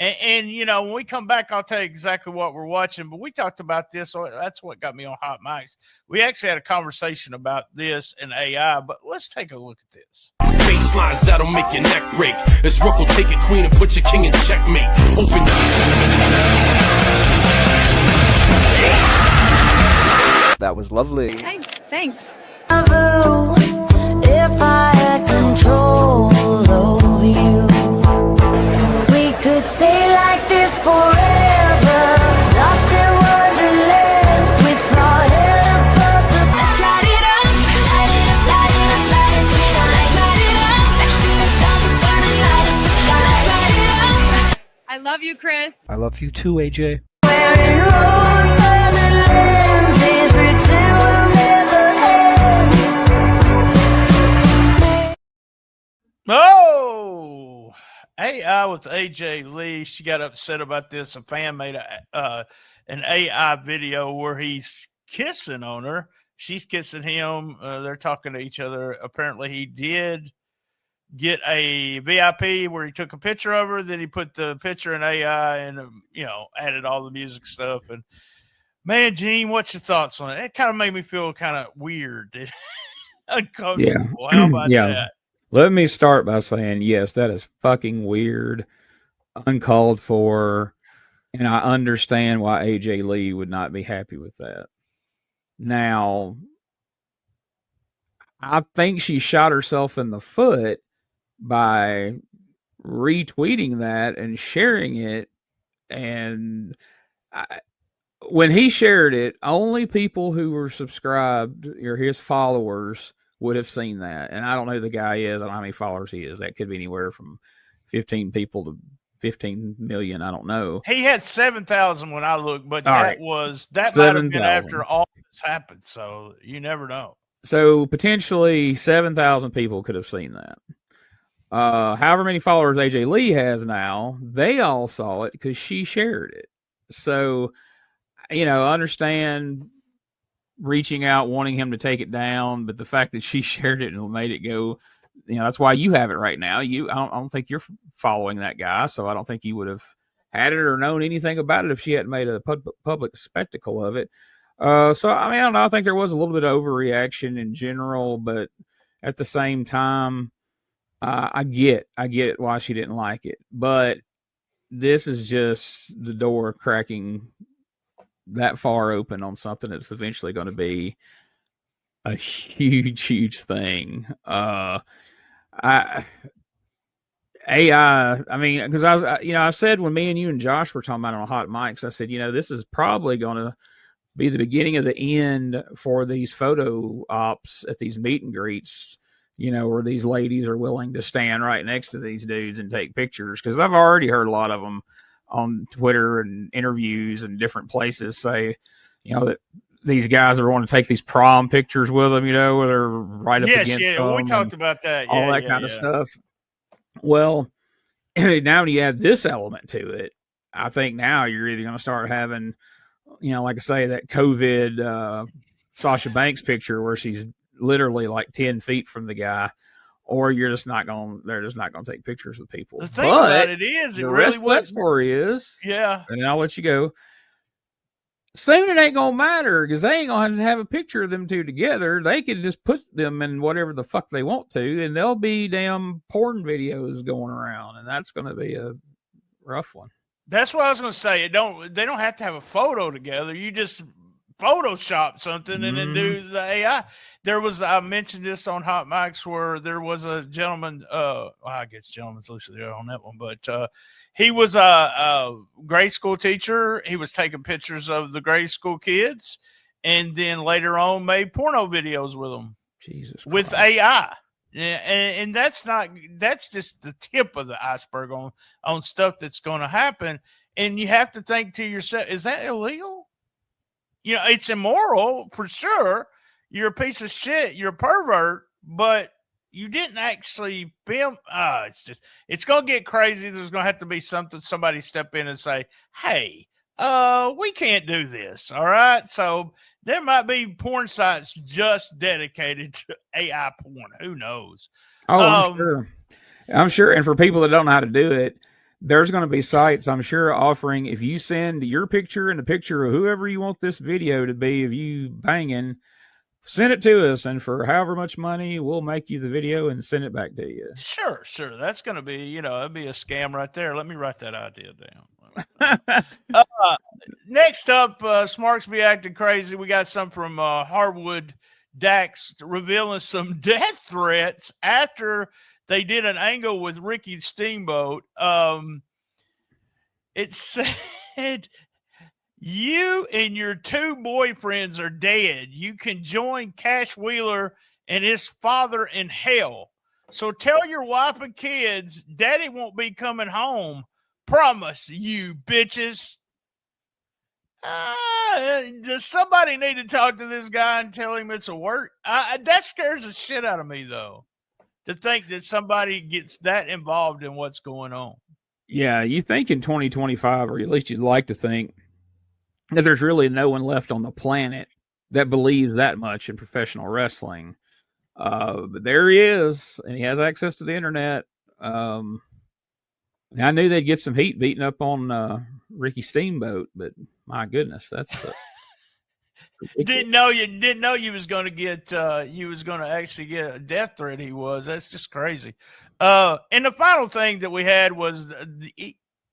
And you know, when we come back, I'll tell you exactly what we're watching. But we talked about this. So that's what got me on Hot Mics. We actually had a conversation about this and AI. But let's take a look at this. Baselines that'll make your neck break. As Rook will take it, queen, and put your king in checkmate. Open up. That was lovely. Thanks. If I had control over you, we could stay like this forever, lost in wonderland with our head above the. Let's light it up, light it up, light it up, light it up, let's light it up. Like shooting stars are burning, light up the sky. Let's light it up. I love you, Chris. I love you too, AJ. Wearing rose-colored lenses, pretend we'll never end. Oh, AI with AJ Lee. She got upset about this. A fan made an AI video where he's kissing on her. She's kissing him. They're talking to each other. Apparently, he did get a VIP where he took a picture of her. Then he put the picture in AI and, added all the music stuff. And man, Gene, what's your thoughts on it? It kind of made me feel kind of weird. Uncomfortable. How about that? Let me start by saying, yes, that is fucking weird, uncalled for, and I understand why AJ Lee would not be happy with that. Now, I think she shot herself in the foot by retweeting that and sharing it. And when he shared it, only people who were subscribed or his followers would have seen that. And I don't know who the guy is. I don't know how many followers he is. That could be anywhere from 15 people to 15 million. I don't know. He had 7,000 when I looked, but that might have 7, been after all this happened. So you never know. So potentially 7,000 people could have seen that. However many followers AJ Lee has now, they all saw it because she shared it. So, understand reaching out, wanting him to take it down, but the fact that she shared it and made it go, that's why you have it right now. I don't think you're following that guy, so I don't think you would have had it or known anything about it if she hadn't made a public spectacle of it. So, I don't know. I think there was a little bit of overreaction in general, but at the same time, I get why she didn't like it. But this is just the door cracking that far open on something that's eventually going to be a huge thing. AI, because I said when me and you and Josh were talking about it on Hot Mics, I said, this is probably going to be the beginning of the end for these photo ops at these meet and greets, where these ladies are willing to stand right next to these dudes and take pictures. Because I've already heard a lot of them on Twitter and interviews and different places say, that these guys are wanting to take these prom pictures with them, where they're right up against them. We talked about that. All that kind of stuff. Well, now when you add this element to it, I think now you're either going to start having, like I say, that COVID Sasha Banks picture where she's literally like 10 feet from the guy, or they're just not going to take pictures with people. The thing about it is, the rest of that story is, and I'll let you go. Soon it ain't gonna matter because they ain't gonna have a picture of them two together. They can just put them in whatever the fuck they want to, and there'll be damn porn videos going around, and that's gonna be a rough one. That's what I was gonna say. They don't have to have a photo together. You just Photoshop something and then do the AI. I mentioned this on Hot Mics where there was a gentleman, I guess gentleman's loosely there on that one, but he was a grade school teacher. He was taking pictures of the grade school kids and then later on made porno videos with them. Jesus Christ. With AI. Yeah, and that's just the tip of the iceberg on stuff that's going to happen. And you have to think to yourself, is that illegal? It's immoral for sure. You're a piece of shit. You're a pervert, but you didn't actually film. It's going to get crazy. There's going to have to be somebody step in and say, hey, we can't do this. All right. So there might be porn sites just dedicated to AI porn. Who knows? Oh, I'm sure. And for people that don't know how to do it, there's going to be sites, I'm sure, offering if you send your picture and the picture of whoever you want this video to be of you banging, send it to us, and for however much money, we'll make you the video and send it back to you. Sure. That's going to be, that'd be a scam right there. Let me write that idea down. Next up, Smarks be acting crazy. We got some from Hardwood Dax revealing some death threats after they did an angle with Ricky Steamboat. It said, "You and your two boyfriends are dead. You can join Cash Wheeler and his father in hell. So tell your wife and kids, Daddy won't be coming home. Promise, you bitches." Does somebody need to talk to this guy and tell him it's a work? That scares the shit out of me, though, to think that somebody gets that involved in what's going on. Yeah, you think in 2025, or at least you'd like to think, that there's really no one left on the planet that believes that much in professional wrestling. But there he is, and he has access to the internet. I knew they'd get some heat beating up on Ricky Steamboat, but my goodness, that's didn't know you was going to get you was going to actually get a death threat. That's just crazy. And the final thing that we had was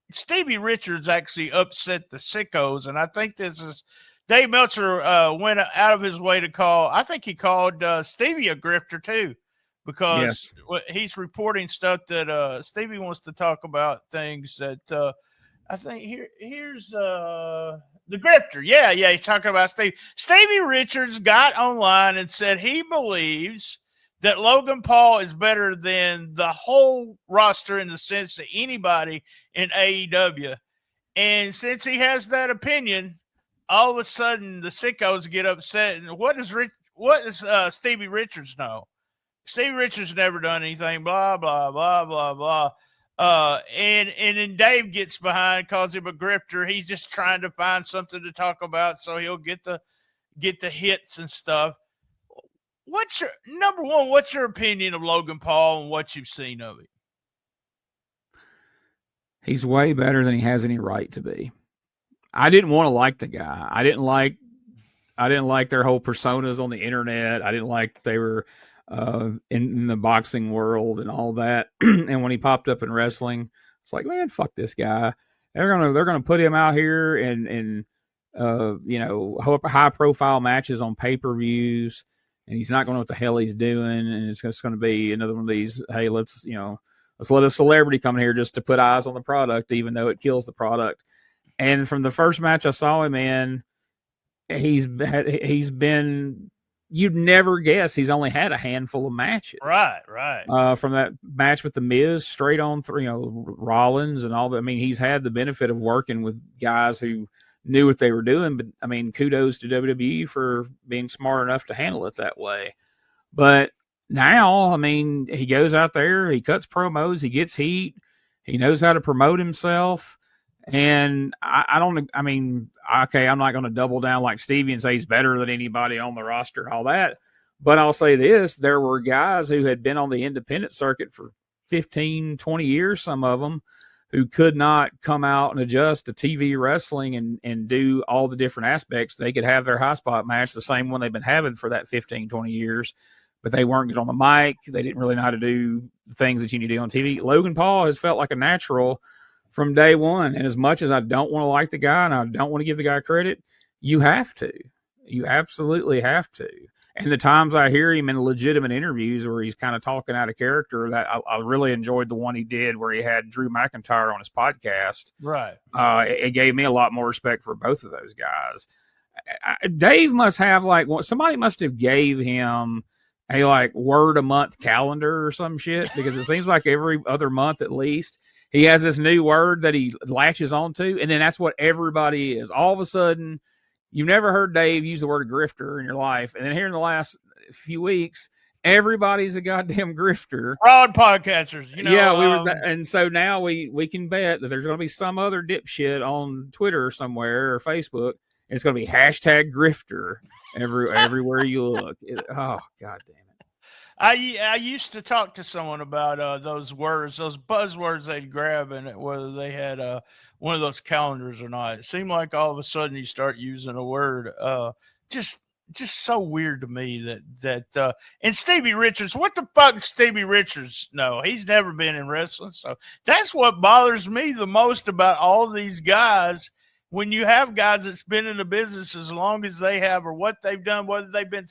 Stevie Richards actually upset the Sickos, and I think this is Dave Meltzer went out of his way to call. I think he called Stevie a grifter too, because he's reporting stuff that Stevie wants to talk about, things that I think here's the grifter. Yeah, he's talking about Stevie. Stevie Richards got online and said he believes that Logan Paul is better than the whole roster in the sense that anybody in AEW. And since he has that opinion, all of a sudden the Sickos get upset. And what does Stevie Richards know? Stevie Richards never done anything, blah, blah, blah, blah, blah. And then Dave gets behind, calls him a grifter. He's just trying to find something to talk about so he'll get the hits and stuff. What's your opinion of Logan Paul and what you've seen of him? He's way better than he has any right to be. I didn't want to like the guy. I didn't like their whole personas on the internet. I didn't like they were in the boxing world and all that. And when he popped up in wrestling, it's like, man, fuck this guy. They're gonna put him out here and high profile matches on pay-per-views, and he's not going to know what the hell he's doing, and it's just going to be another one of these, hey, let's let a celebrity come in here just to put eyes on the product, even though it kills the product. And from the first match I saw him in, he's been, you'd never guess he's only had a handful of matches. Right. From that match with The Miz, straight on through, Rollins and all that. I mean, he's had the benefit of working with guys who knew what they were doing, but I mean, kudos to WWE for being smart enough to handle it that way. But now, I mean, he goes out there, he cuts promos, he gets heat, he knows how to promote himself. And I'm not going to double down like Stevie and say he's better than anybody on the roster and all that. But I'll say this, there were guys who had been on the independent circuit for 15, 20 years, some of them, who could not come out and adjust to TV wrestling and do all the different aspects. They could have their high spot match, the same one they've been having for that 15, 20 years, but they weren't good on the mic. They didn't really know how to do the things that you need to do on TV. Logan Paul has felt like a natural from day one. And as much as I don't want to like the guy and I don't want to give the guy credit, you have to. You absolutely have to. And the times I hear him in legitimate interviews where he's kind of talking out of character, that I really enjoyed the one he did where he had Drew McIntyre on his podcast. Right. It gave me a lot more respect for both of those guys. Dave must have somebody must have gave him a word a month calendar or some shit, because it seems like every other month at least he has this new word that he latches onto, and then that's what everybody is. All of a sudden, you've never heard Dave use the word grifter in your life, and then here in the last few weeks, everybody's a goddamn grifter. Fraud podcasters, and so now we can bet that there's going to be some other dipshit on Twitter somewhere or Facebook, and it's going to be hashtag grifter everywhere you look. Oh, God damn it. I used to talk to someone about those words, those buzzwords they'd grab, and whether they had one of those calendars or not. It seemed like all of a sudden you start using a word. Just just so weird to me that and Stevie Richards, what the fuck does Stevie Richards know? He's never been in wrestling. So that's what bothers me the most about all these guys. When you have guys that's been in the business as long as they have, or what they've done, whether they've been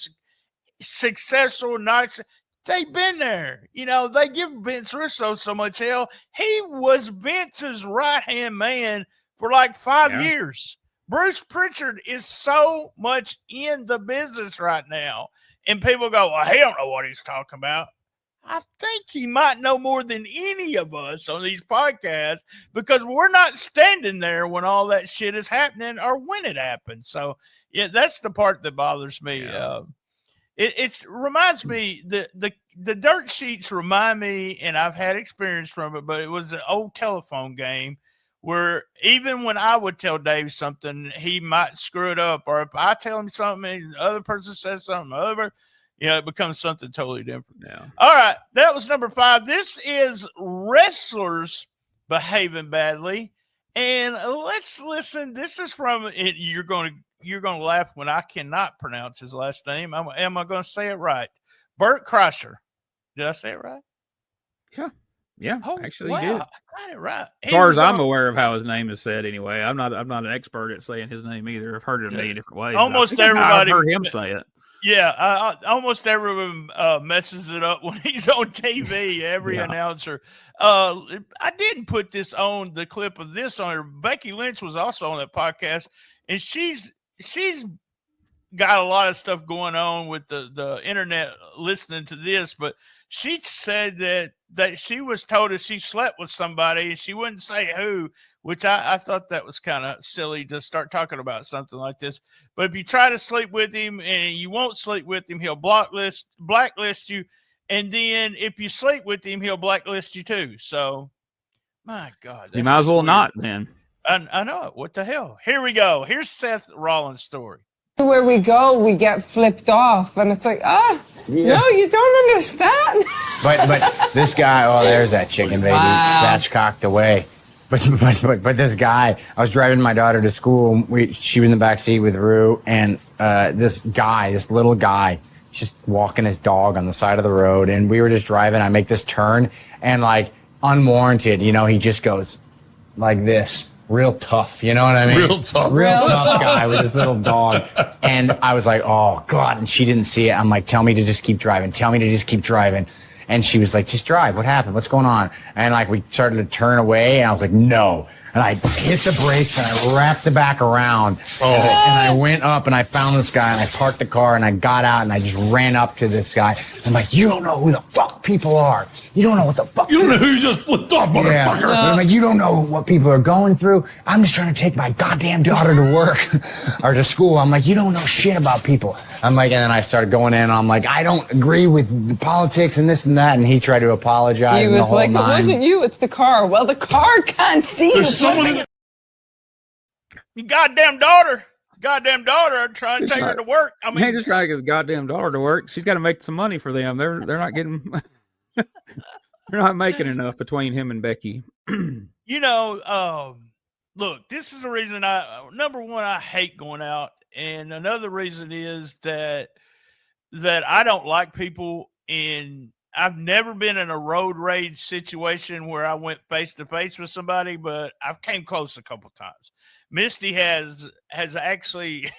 successful or not, they've been there. You know, they give Vince Russo so much hell. He was Vince's right-hand man for like 5 years. Bruce Pritchard is so much in the business right now. And people go, well, he don't know what he's talking about. I think he might know more than any of us on these podcasts, because we're not standing there when all that shit is happening or when it happens. So, yeah, that's the part that bothers me. Yeah. It reminds me, the dirt sheets remind me, and I've had experience from it, but it was an old telephone game where even when I would tell Dave something, he might screw it up. Or if I tell him something and the other person says something, it becomes something totally different. Yeah. All right. That was number 5. This is wrestlers behaving badly. And let's listen. This is from, you're going to laugh when I cannot pronounce his last name. Am I going to say it right? Bert Kreischer. Did I say it right? Yeah. Yeah, actually, wow, he did. I got it right. As far as I'm aware of how his name is said, anyway, I'm not an expert at saying his name either. I've heard it a million different ways. Almost everybody I've heard him say it. Yeah, almost everyone messes it up when he's on TV. Every announcer. I didn't put this on the clip of this on her. Becky Lynch was also on that podcast, and she's got a lot of stuff going on with the internet listening to this, but she said that she was told that she slept with somebody and she wouldn't say who, which I thought that was kind of silly to start talking about something like this. But if you try to sleep with him and you won't sleep with him, he'll blacklist you. And then if you sleep with him, he'll blacklist you too. So, my God. You might as well not then. I know it. What the hell? Here we go. Here's Seth Rollins' story. Where we go, we get flipped off, and it's like, no, you don't understand. But this guy, there's that chicken baby, spatchcocked away. But this guy, I was driving my daughter to school. She was in the back seat with Rue, and this little guy, just walking his dog on the side of the road, and we were just driving. I make this turn, and like unwarranted, he just goes like this. Real tough, you know what I mean? Real tough guy with his little dog. And I was like, oh, God. And she didn't see it. I'm like, tell me to just keep driving. And she was like, just drive. What happened? What's going on? And like, we started to turn away, and I was like, no. And I hit the brakes, and I wrapped the back around. And I went up, and I found this guy, and I parked the car, and I got out, and I just ran up to this guy. I'm like, you don't know who the fuck people are. You don't know what the fuck. You don't know who you just flipped off, motherfucker. Yeah. I'm like, you don't know what people are going through. I'm just trying to take my goddamn daughter to work or to school. I'm like, you don't know shit about people. I'm like, and then I started going in. I'm like, I don't agree with the politics and this and that. And he tried to apologize. He was like, it wasn't you, it's the car. Well, the car can't see you. Your goddamn daughter, trying to take her to work. I mean, he's just trying to get his goddamn daughter to work. She's got to make some money for them. They're not getting, they're not making enough between him and Becky. Look, this is the reason number one, I hate going out. And another reason is that I don't like people I've never been in a road rage situation where I went face to face with somebody, but I've came close a couple times. Misty has actually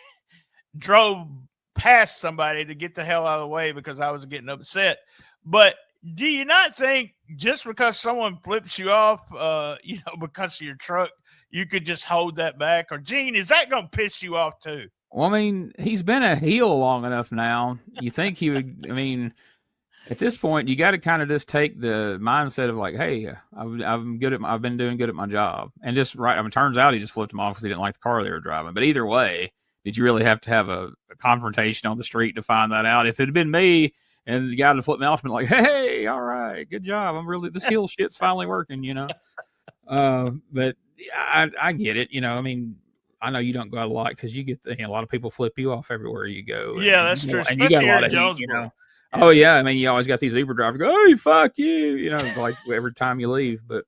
drove past somebody to get the hell out of the way because I was getting upset. But do you not think just because someone flips you off, because of your truck, you could just hold that back? Or Gene, is that going to piss you off too? Well, I mean, he's been a heel long enough now. You think he would? I mean, at this point, you got to kind of just take the mindset of like, hey, I've been doing good at my job, and just right. I mean, turns out he just flipped him off because he didn't like the car they were driving. But either way, did you really have to have a confrontation on the street to find that out? If it had been me and the guy that flipped me off, been like, hey, all right, good job. This heel shit's finally working, But I get it, I mean. I know you don't go out a lot because you get a lot of people flip you off everywhere you go. Yeah, that's true. And you got a lot of Jonesboro. Oh yeah, I mean, you always got these Uber drivers go, "Oh, fuck you," like every time you leave. But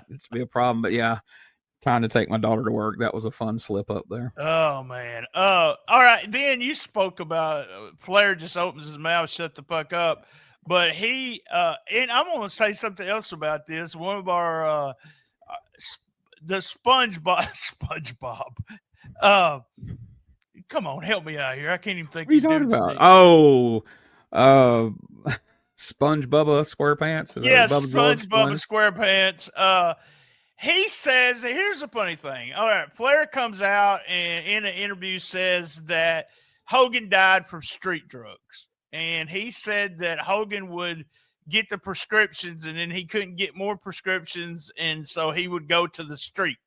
it's be a problem. But yeah, trying to take my daughter to work, that was a fun slip up there. Oh man. All right. Then you spoke about Flair just opens his mouth, shut the fuck up. But he and I'm gonna say something else about this. One of our the SpongeBob SpongeBob. Come on, help me out here. I can't even think. What are you talking about? Oh, Sponge Bubba SquarePants. Yes, Sponge Bubba SquarePants. He says, here's the funny thing. All right, Flair comes out and in an interview says that Hogan died from street drugs. And he said that Hogan would get the prescriptions and then he couldn't get more prescriptions. And so he would go to the street.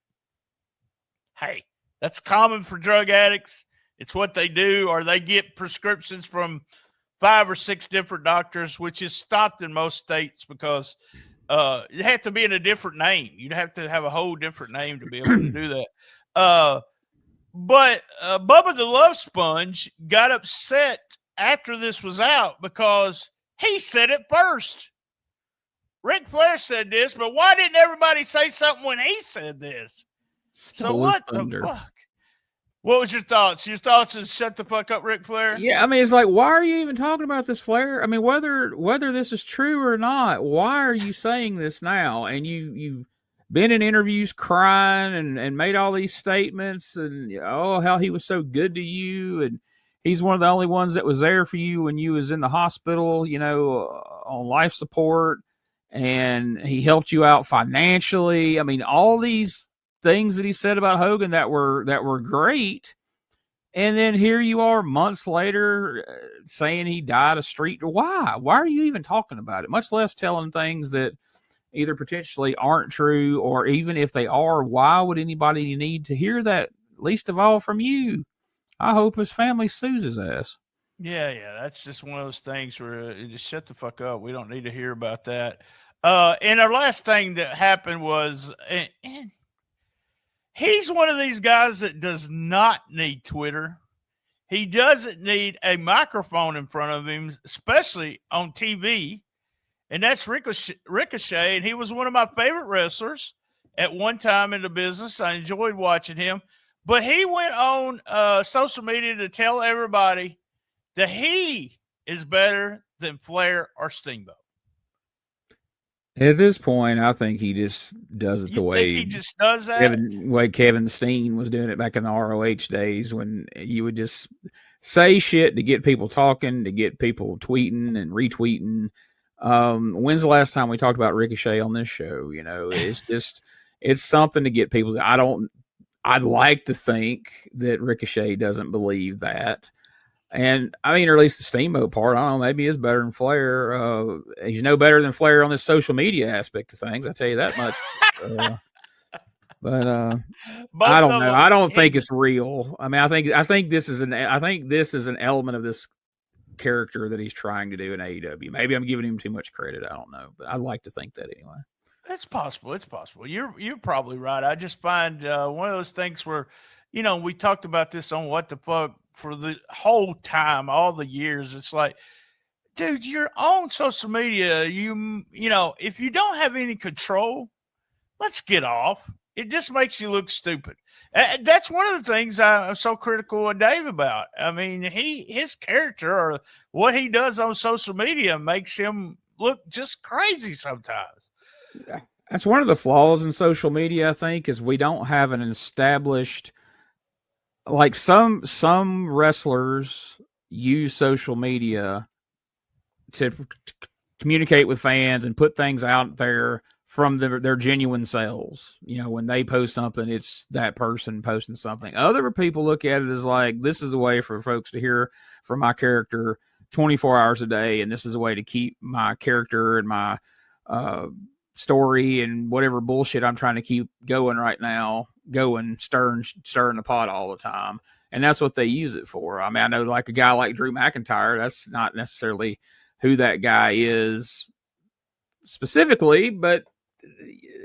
Hey, that's common for drug addicts. It's what they do, or they get prescriptions from 5 or 6 different doctors, which is stopped in most states because it had to be in a different name. You'd have to have a whole different name to be able to do that. But Bubba the Love Sponge got upset after this was out because he said it first. Ric Flair said this, but why didn't everybody say something when he said this? So what the fuck? What was your thoughts? Your thoughts is shut the fuck up, Ric Flair? Yeah, I mean, it's like, why are you even talking about this, Flair? I mean, whether this is true or not, why are you saying this now? And you've been in interviews crying and made all these statements and, how he was so good to you. And he's one of the only ones that was there for you when you was in the hospital, on life support. And he helped you out financially. I mean, all these things that he said about Hogan that were great, and then here you are months later saying he died of street. Why are you even talking about it, much less telling things that either potentially aren't true, or even if they are, why would anybody need to hear that, least of all from you? I hope his family sues his ass. Yeah, that's just one of those things where just shut the fuck up. We don't need to hear about that. And our last thing that happened was, and he's one of these guys that does not need Twitter. He doesn't need a microphone in front of him, especially on TV. And that's Ricochet. And he was one of my favorite wrestlers at one time in the business. I enjoyed watching him. But he went on social media to tell everybody that he is better than Flair or Steamboat. At this point, I think he just does it the way he just does that. Kevin Steen was doing it back in the ROH days, when you would just say shit to get people talking, to get people tweeting and retweeting. When's the last time we talked about Ricochet on this show? It's something to get people. I'd like to think that Ricochet doesn't believe that. And I mean, or at least the Steamboat part, I don't know, maybe he is better than Flair. He's no better than Flair on this social media aspect of things. I tell you that much. But I don't know. I don't think it's real. I mean, I think this is an element of this character that he's trying to do in AEW. Maybe I'm giving him too much credit. I don't know, but I'd like to think that anyway. It's possible. It's possible. You're probably right. I just find one of those things where, we talked about this on What the Fuck for the whole time, all the years. It's like, dude, you're on social media. If you don't have any control, let's get off. It just makes you look stupid. That's one of the things I'm so critical of Dave about. I mean, his character or what he does on social media makes him look just crazy sometimes. That's one of the flaws in social media, I think, is we don't have an established, like some wrestlers use social media to communicate with fans and put things out there from their genuine selves. When they post something, it's that person posting something. Other people look at it as like, this is a way for folks to hear from my character 24 hours a day, and this is a way to keep my character and my story and whatever bullshit I'm trying to keep going right now, stirring the pot all the time. And that's what they use it for. I mean, I know like a guy like Drew McIntyre, that's not necessarily who that guy is specifically, but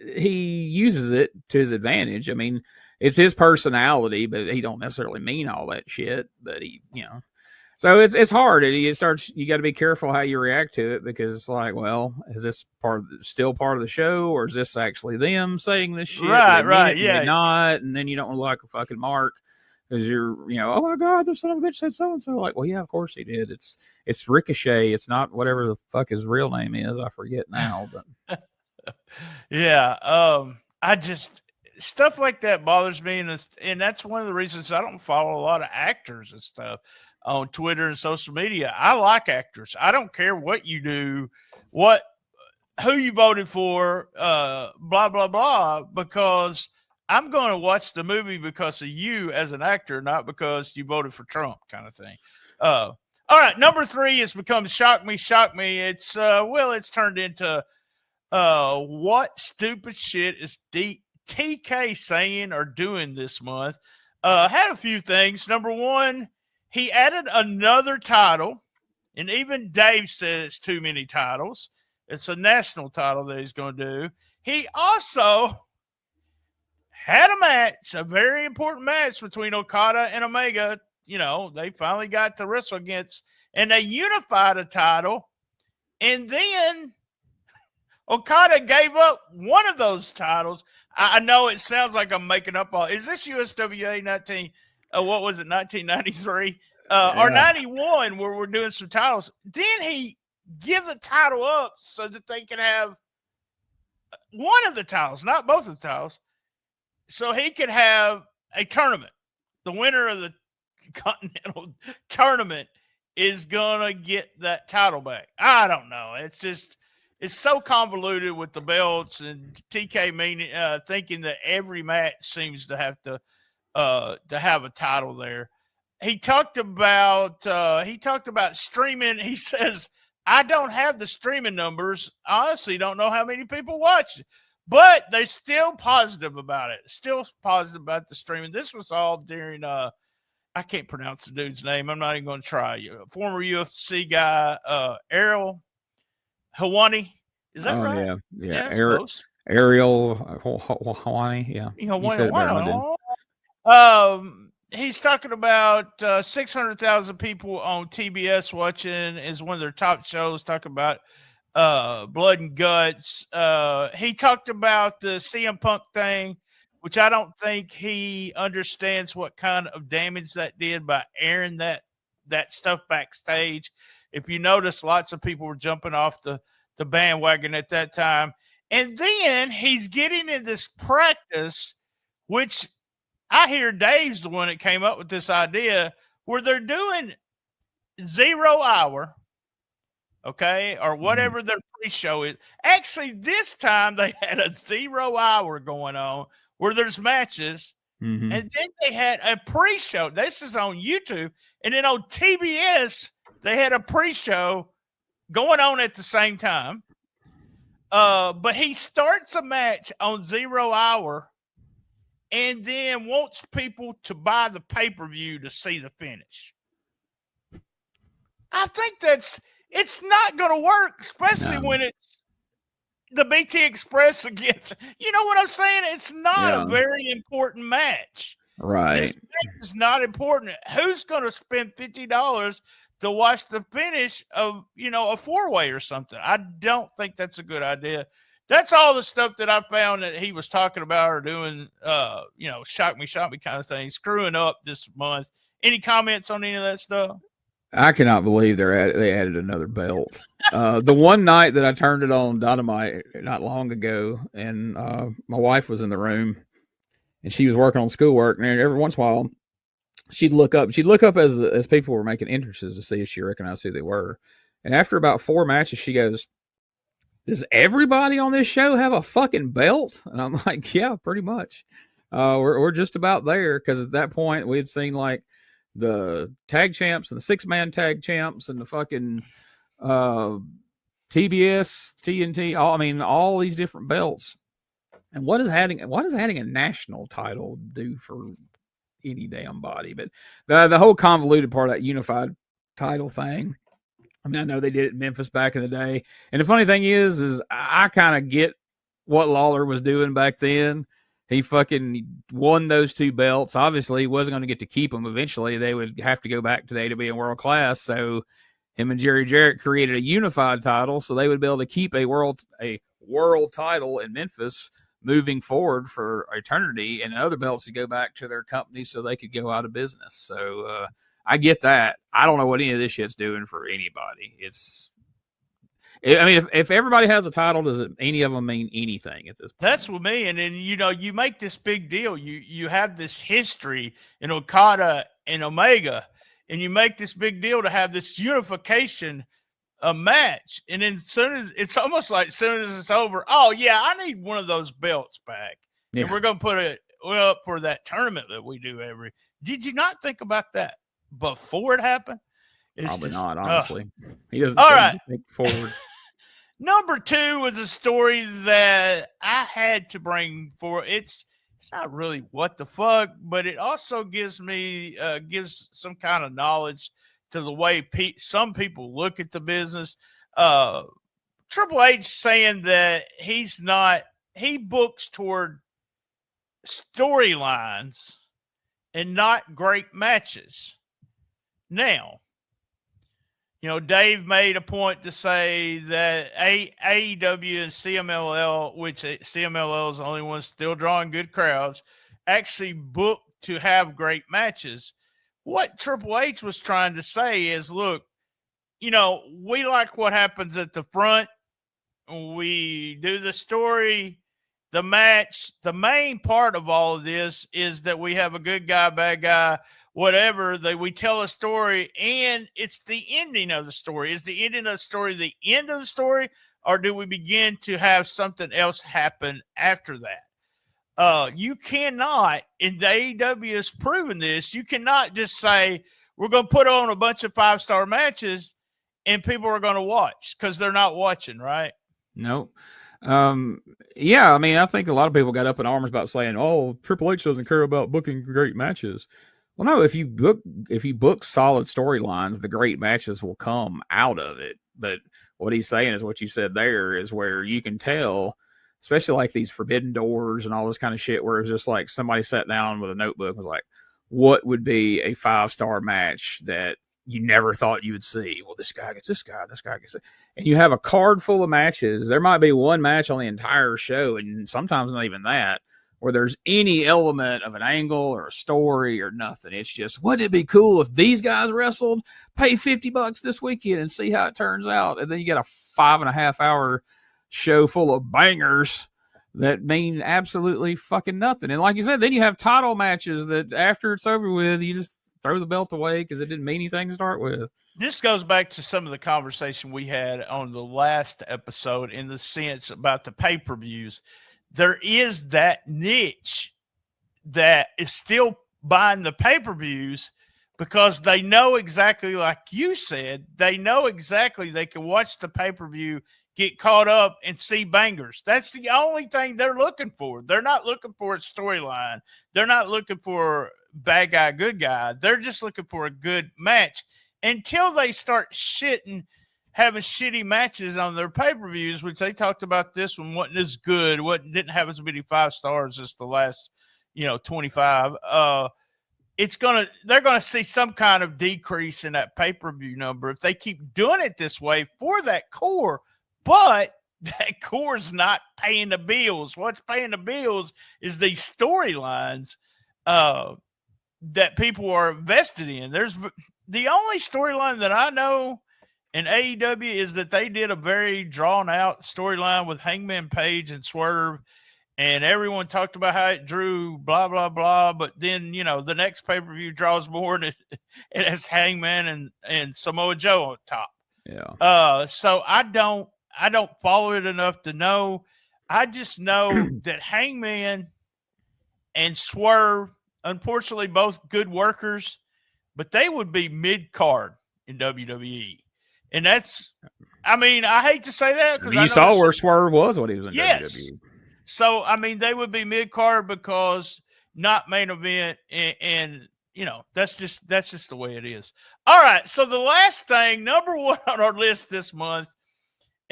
he uses it to his advantage. I mean, it's his personality, but he don't necessarily mean all that shit. But he, So it's hard. You got to be careful how you react to it, because it's like, well, is this still part of the show, or is this actually them saying this shit? Right, Did yeah. they not? And then you don't want to look like a fucking mark, because you're, oh my God, the son of a bitch said so and so. Like, well, yeah, of course he did. It's Ricochet. It's not whatever the fuck his real name is. I forget now, but yeah. I just, stuff like that bothers me, and that's one of the reasons I don't follow a lot of actors and stuff on Twitter and social media. I like actors. I don't care what you do, who you voted for, blah blah blah, because I'm going to watch the movie because of you as an actor, not because you voted for Trump, kind of thing. All right, number 3 has become Shock Me. It's it's turned into what stupid shit is TK saying or doing this month. Had a few things. Number 1, he added another title, and even Dave says it's too many titles. It's a national title that he's going to do. He also had a match, a very important match between Okada and Omega. They finally got to wrestle against, and they unified a title. And then Okada gave up one of those titles. I know it sounds like I'm making up all. Is this USWA 1993 or 91, where we're doing some titles? Then he give the title up so that they can have one of the titles, not both of the titles, so he could have a tournament. The winner of the Continental Tournament is gonna get that title back. I don't know. It's so convoluted with the belts, and TK thinking that every match seems to have a title there. He talked about streaming. He says, I don't have the streaming numbers. I honestly don't know how many people watch it, but they're still positive about it. Still positive about the streaming. This was all during I can't pronounce the dude's name. I'm not even going to try. Former UFC guy, Ariel Hawani. Is that right? Yeah. Close. Ariel Hawani. Yeah. You said it better than I did. He's talking about 600,000 people on TBS watching is one of their top shows. Talking about Blood and Guts. He talked about the CM Punk thing, which I don't think he understands what kind of damage that did by airing that stuff backstage. If you notice, lots of people were jumping off the bandwagon at that time. And then he's getting in this practice, which I hear Dave's the one that came up with this idea, where they're doing 0 hour, okay, or whatever their pre-show is. Actually, this time they had a 0 hour going on where there's matches, and then they had a pre-show. This is on YouTube, and then on TBS they had a pre-show going on at the same time. But he starts a match on 0 hour and then wants people to buy the pay-per-view to see the finish. I think it's not going to work, especially when it's the BT Express against, you know what I'm saying? It's not a very important match. Right. This match is not important. Who's going to spend $50 to watch the finish of, a 4-way or something? I don't think that's a good idea. That's all the stuff that I found that he was talking about or doing, shock me kind of thing, screwing up this month. Any comments on any of that stuff? I cannot believe they added another belt. The one night that I turned it on Dynamite not long ago, and my wife was in the room, and she was working on schoolwork, and every once in a while, she'd look up as people were making entrances to see if she recognized who they were. And after about 4 matches, she goes, does everybody on this show have a fucking belt? And I'm like, yeah, pretty much. We're just about there, because at that point we had seen like the tag champs and the 6-man tag champs and the fucking TBS, TNT, all these different belts. And what is adding a national title do for any damn body? But the whole convoluted part of that unified title thing, I know they did it in Memphis back in the day. And the funny thing is I kind of get what Lawler was doing back then, He fucking won those 2 belts. Obviously, he wasn't going to get to keep them. Eventually, they would have to go back to the AWA and World Class. So him and Jerry Jarrett created a unified title, so they would be able to keep a world title in Memphis moving forward for eternity, and other belts to go back to their company so they could go out of business. So I get that. I don't know what any of this shit's doing for anybody. If everybody has a title, does any of them mean anything at this point? That's with me. And then, you make this big deal. You have this history in Okada and Omega, and you make this big deal to have this unification match. And then it's almost like soon as it's over, oh yeah, I need one of those belts back. Yeah. And we're going to put it up for that tournament that we do did you not think about that before it happened? Probably not, honestly. He doesn't think forward. Number 2 was a story that I had to bring forward. It's not really what the fuck, but it also gives some kind of knowledge to the way some people look at the business. Triple H saying that he books toward storylines and not great matches. Now, Dave made a point to say that AEW and CMLL, which CMLL is the only one still drawing good crowds, actually booked to have great matches. What Triple H was trying to say is, look, we like what happens at the front. We do the story, the match. The main part of all of this is that we have a good guy, bad guy, whatever. We tell a story, and it's the ending of the story. Is the ending of the story the end of the story, or do we begin to have something else happen after that? You cannot, and the AEW has proven this, you cannot just say, we're going to put on a bunch of 5-star matches and people are going to watch, because they're not watching, right? Nope. Yeah, I think a lot of people got up in arms about saying, oh, Triple H doesn't care about booking great matches. Well, no, if you book solid storylines, the great matches will come out of it. But what he's saying is what you said there, is where you can tell, especially like these Forbidden Doors and all this kind of shit, where it's just like somebody sat down with a notebook and was like, what would be a 5-star match that you never thought you would see? Well, this guy gets this guy gets it. And you have a card full of matches. There might be one match on the entire show, and sometimes not even that, where there's any element of an angle or a story or nothing. It's just, wouldn't it be cool if these guys wrestled? Pay $50 this weekend and see how it turns out. And then you get a 5.5-hour show full of bangers that mean absolutely fucking nothing. And like you said, then you have title matches that after it's over with, you just throw the belt away because it didn't mean anything to start with. This goes back to some of the conversation we had on the last episode, in the sense about the pay-per-views. There is that niche that is still buying the pay-per-views because they know exactly, like you said, they know exactly they can watch the pay-per-view, get caught up, and see bangers. That's the only thing they're looking for. They're not looking for a storyline. They're not looking for bad guy, good guy. They're just looking for a good match until they start having shitty matches on their pay-per-views, which they talked about. This one wasn't as good, didn't have as many 5 stars as the last 25. They're gonna see some kind of decrease in that pay-per-view number if they keep doing it this way for that core. But that core's not paying the bills. What's paying the bills is these storylines that people are invested in. There's the only storyline that I know in AEW is that they did a very drawn-out storyline with Hangman Page and Swerve, and everyone talked about how it drew blah, blah, blah, but then, the next pay-per-view draws more, and it has Hangman and Samoa Joe on top. Yeah. So I don't follow it enough to know. I just know that Hangman and Swerve, unfortunately, both good workers, but they would be mid-card in WWE. And that's, I hate to say that, because you saw where Swerve was when he was in WWE. So, they would be mid-card because not main event, and that's just the way it is. All right, so the last thing, number 1 on our list this month,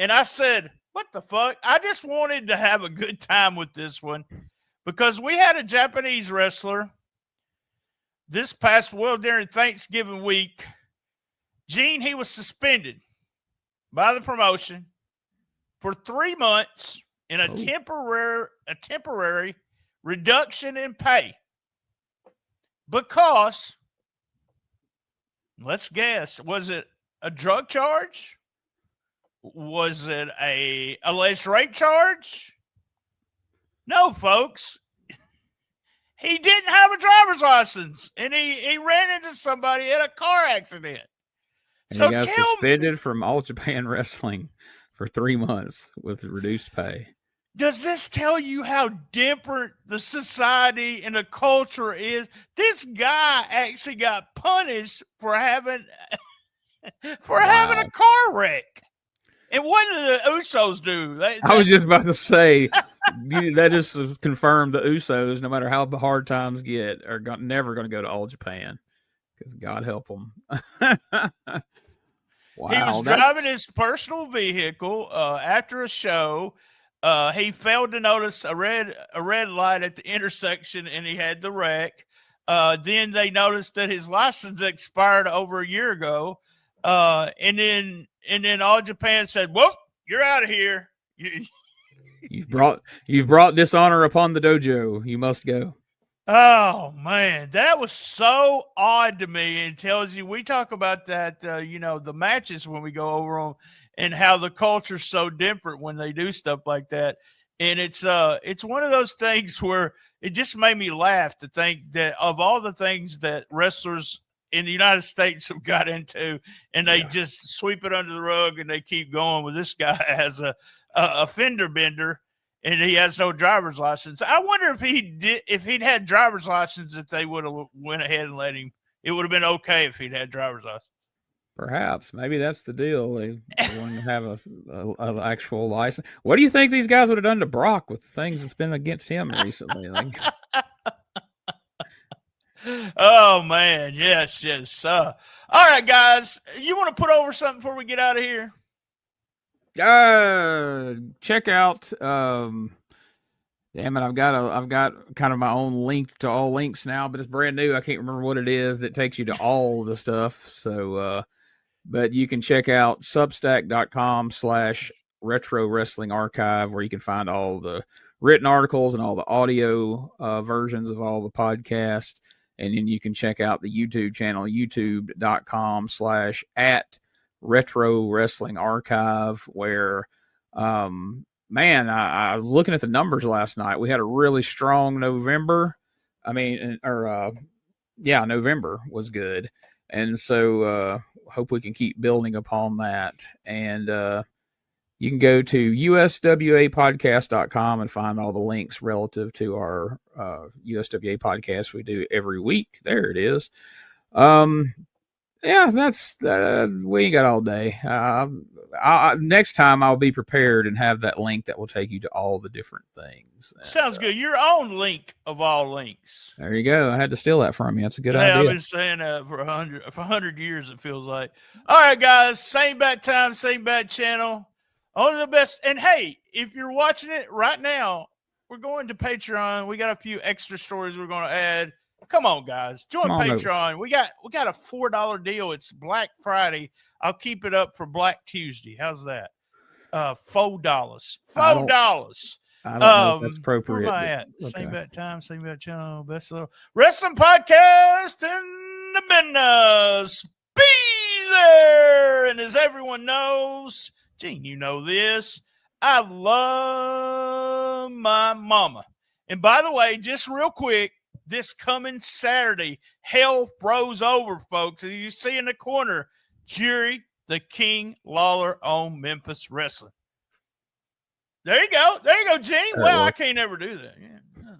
and I said, what the fuck? I just wanted to have a good time with this one because we had a Japanese wrestler this past, during Thanksgiving week. Gene, he was suspended by the promotion for 3 months in a temporary reduction in pay because, let's guess, was it a drug charge? Was it a alleged rape charge? No, folks. He didn't have a driver's license, and he ran into somebody in a car accident. And he got suspended from All Japan Wrestling for 3 months with reduced pay. Does this tell you how different the society and the culture is? This guy actually got punished for having having a car wreck. And what did the Usos do? I was just about to say, that just confirmed the Usos, no matter how hard times get, are never going to go to All Japan, because God help them. Wow, he was driving his personal vehicle after a show. He failed to notice a red light at the intersection, and he had the wreck. Then they noticed that his license expired over a year ago. And then All Japan said, "Well, you're out of here. You've brought dishonor upon the dojo. You must go." Oh man, that was so odd to me. And tells you, we talk about that, the matches when we go over them, and how the culture's so different when they do stuff like that. And it's one of those things where it just made me laugh to think that of all the things that wrestlers in the United States have got into, and they just sweep it under the rug and they keep going. With this guy has a fender bender, and he has no driver's license. I wonder if he'd had driver's license, if they would have went ahead and let him. It would have been okay if he'd had driver's license. Perhaps, maybe that's the deal. They want to have an actual license. What do you think these guys would have done to Brock with the things that's been against him recently? Oh man, yes. All right, guys, you want to put over something before we get out of here? Check out. Damn it, I've got kind of my own link to all links now, but it's brand new. I can't remember what it is that takes you to all the stuff. So, but you can check out substack.com/retro wrestling archive, where you can find all the written articles and all the audio versions of all the podcasts. And then you can check out the YouTube channel, youtube.com/@retro wrestling archive, where, man, I was looking at the numbers last night. We had a really strong November. November was good. And so hope we can keep building upon that. And you can go to uswapodcast.com and find all the links relative to our USWA podcast we do every week. There it is. That's we ain't got all day. Next time I'll be prepared and have that link that will take you to all the different things. Sounds good. Your own link of all links. There you go. I had to steal that from you. That's a good idea. I've been saying that for 100 years, it feels like. All right, guys. Same bad time, same bad channel. Only the best. And hey, if you're watching it right now, we're going to Patreon. We got a few extra stories we're going to add. Come on, guys. Join Patreon. Over. We got a $4 deal. It's Black Friday. I'll keep it up for Black Tuesday. How's that? $4. $4. I don't know if that's appropriate. Where am I at? Okay. Same bad time, same bad channel. Best little wrestling podcast in the business. Be there. And as everyone knows, Gene, you know this, I love my mama. And by the way, just real quick, this coming Saturday, hell froze over, folks. As you see in the corner, Jerry the King Lawler on Memphis Wrestling. There you go, Gene. Well, I can't ever do that. Yeah.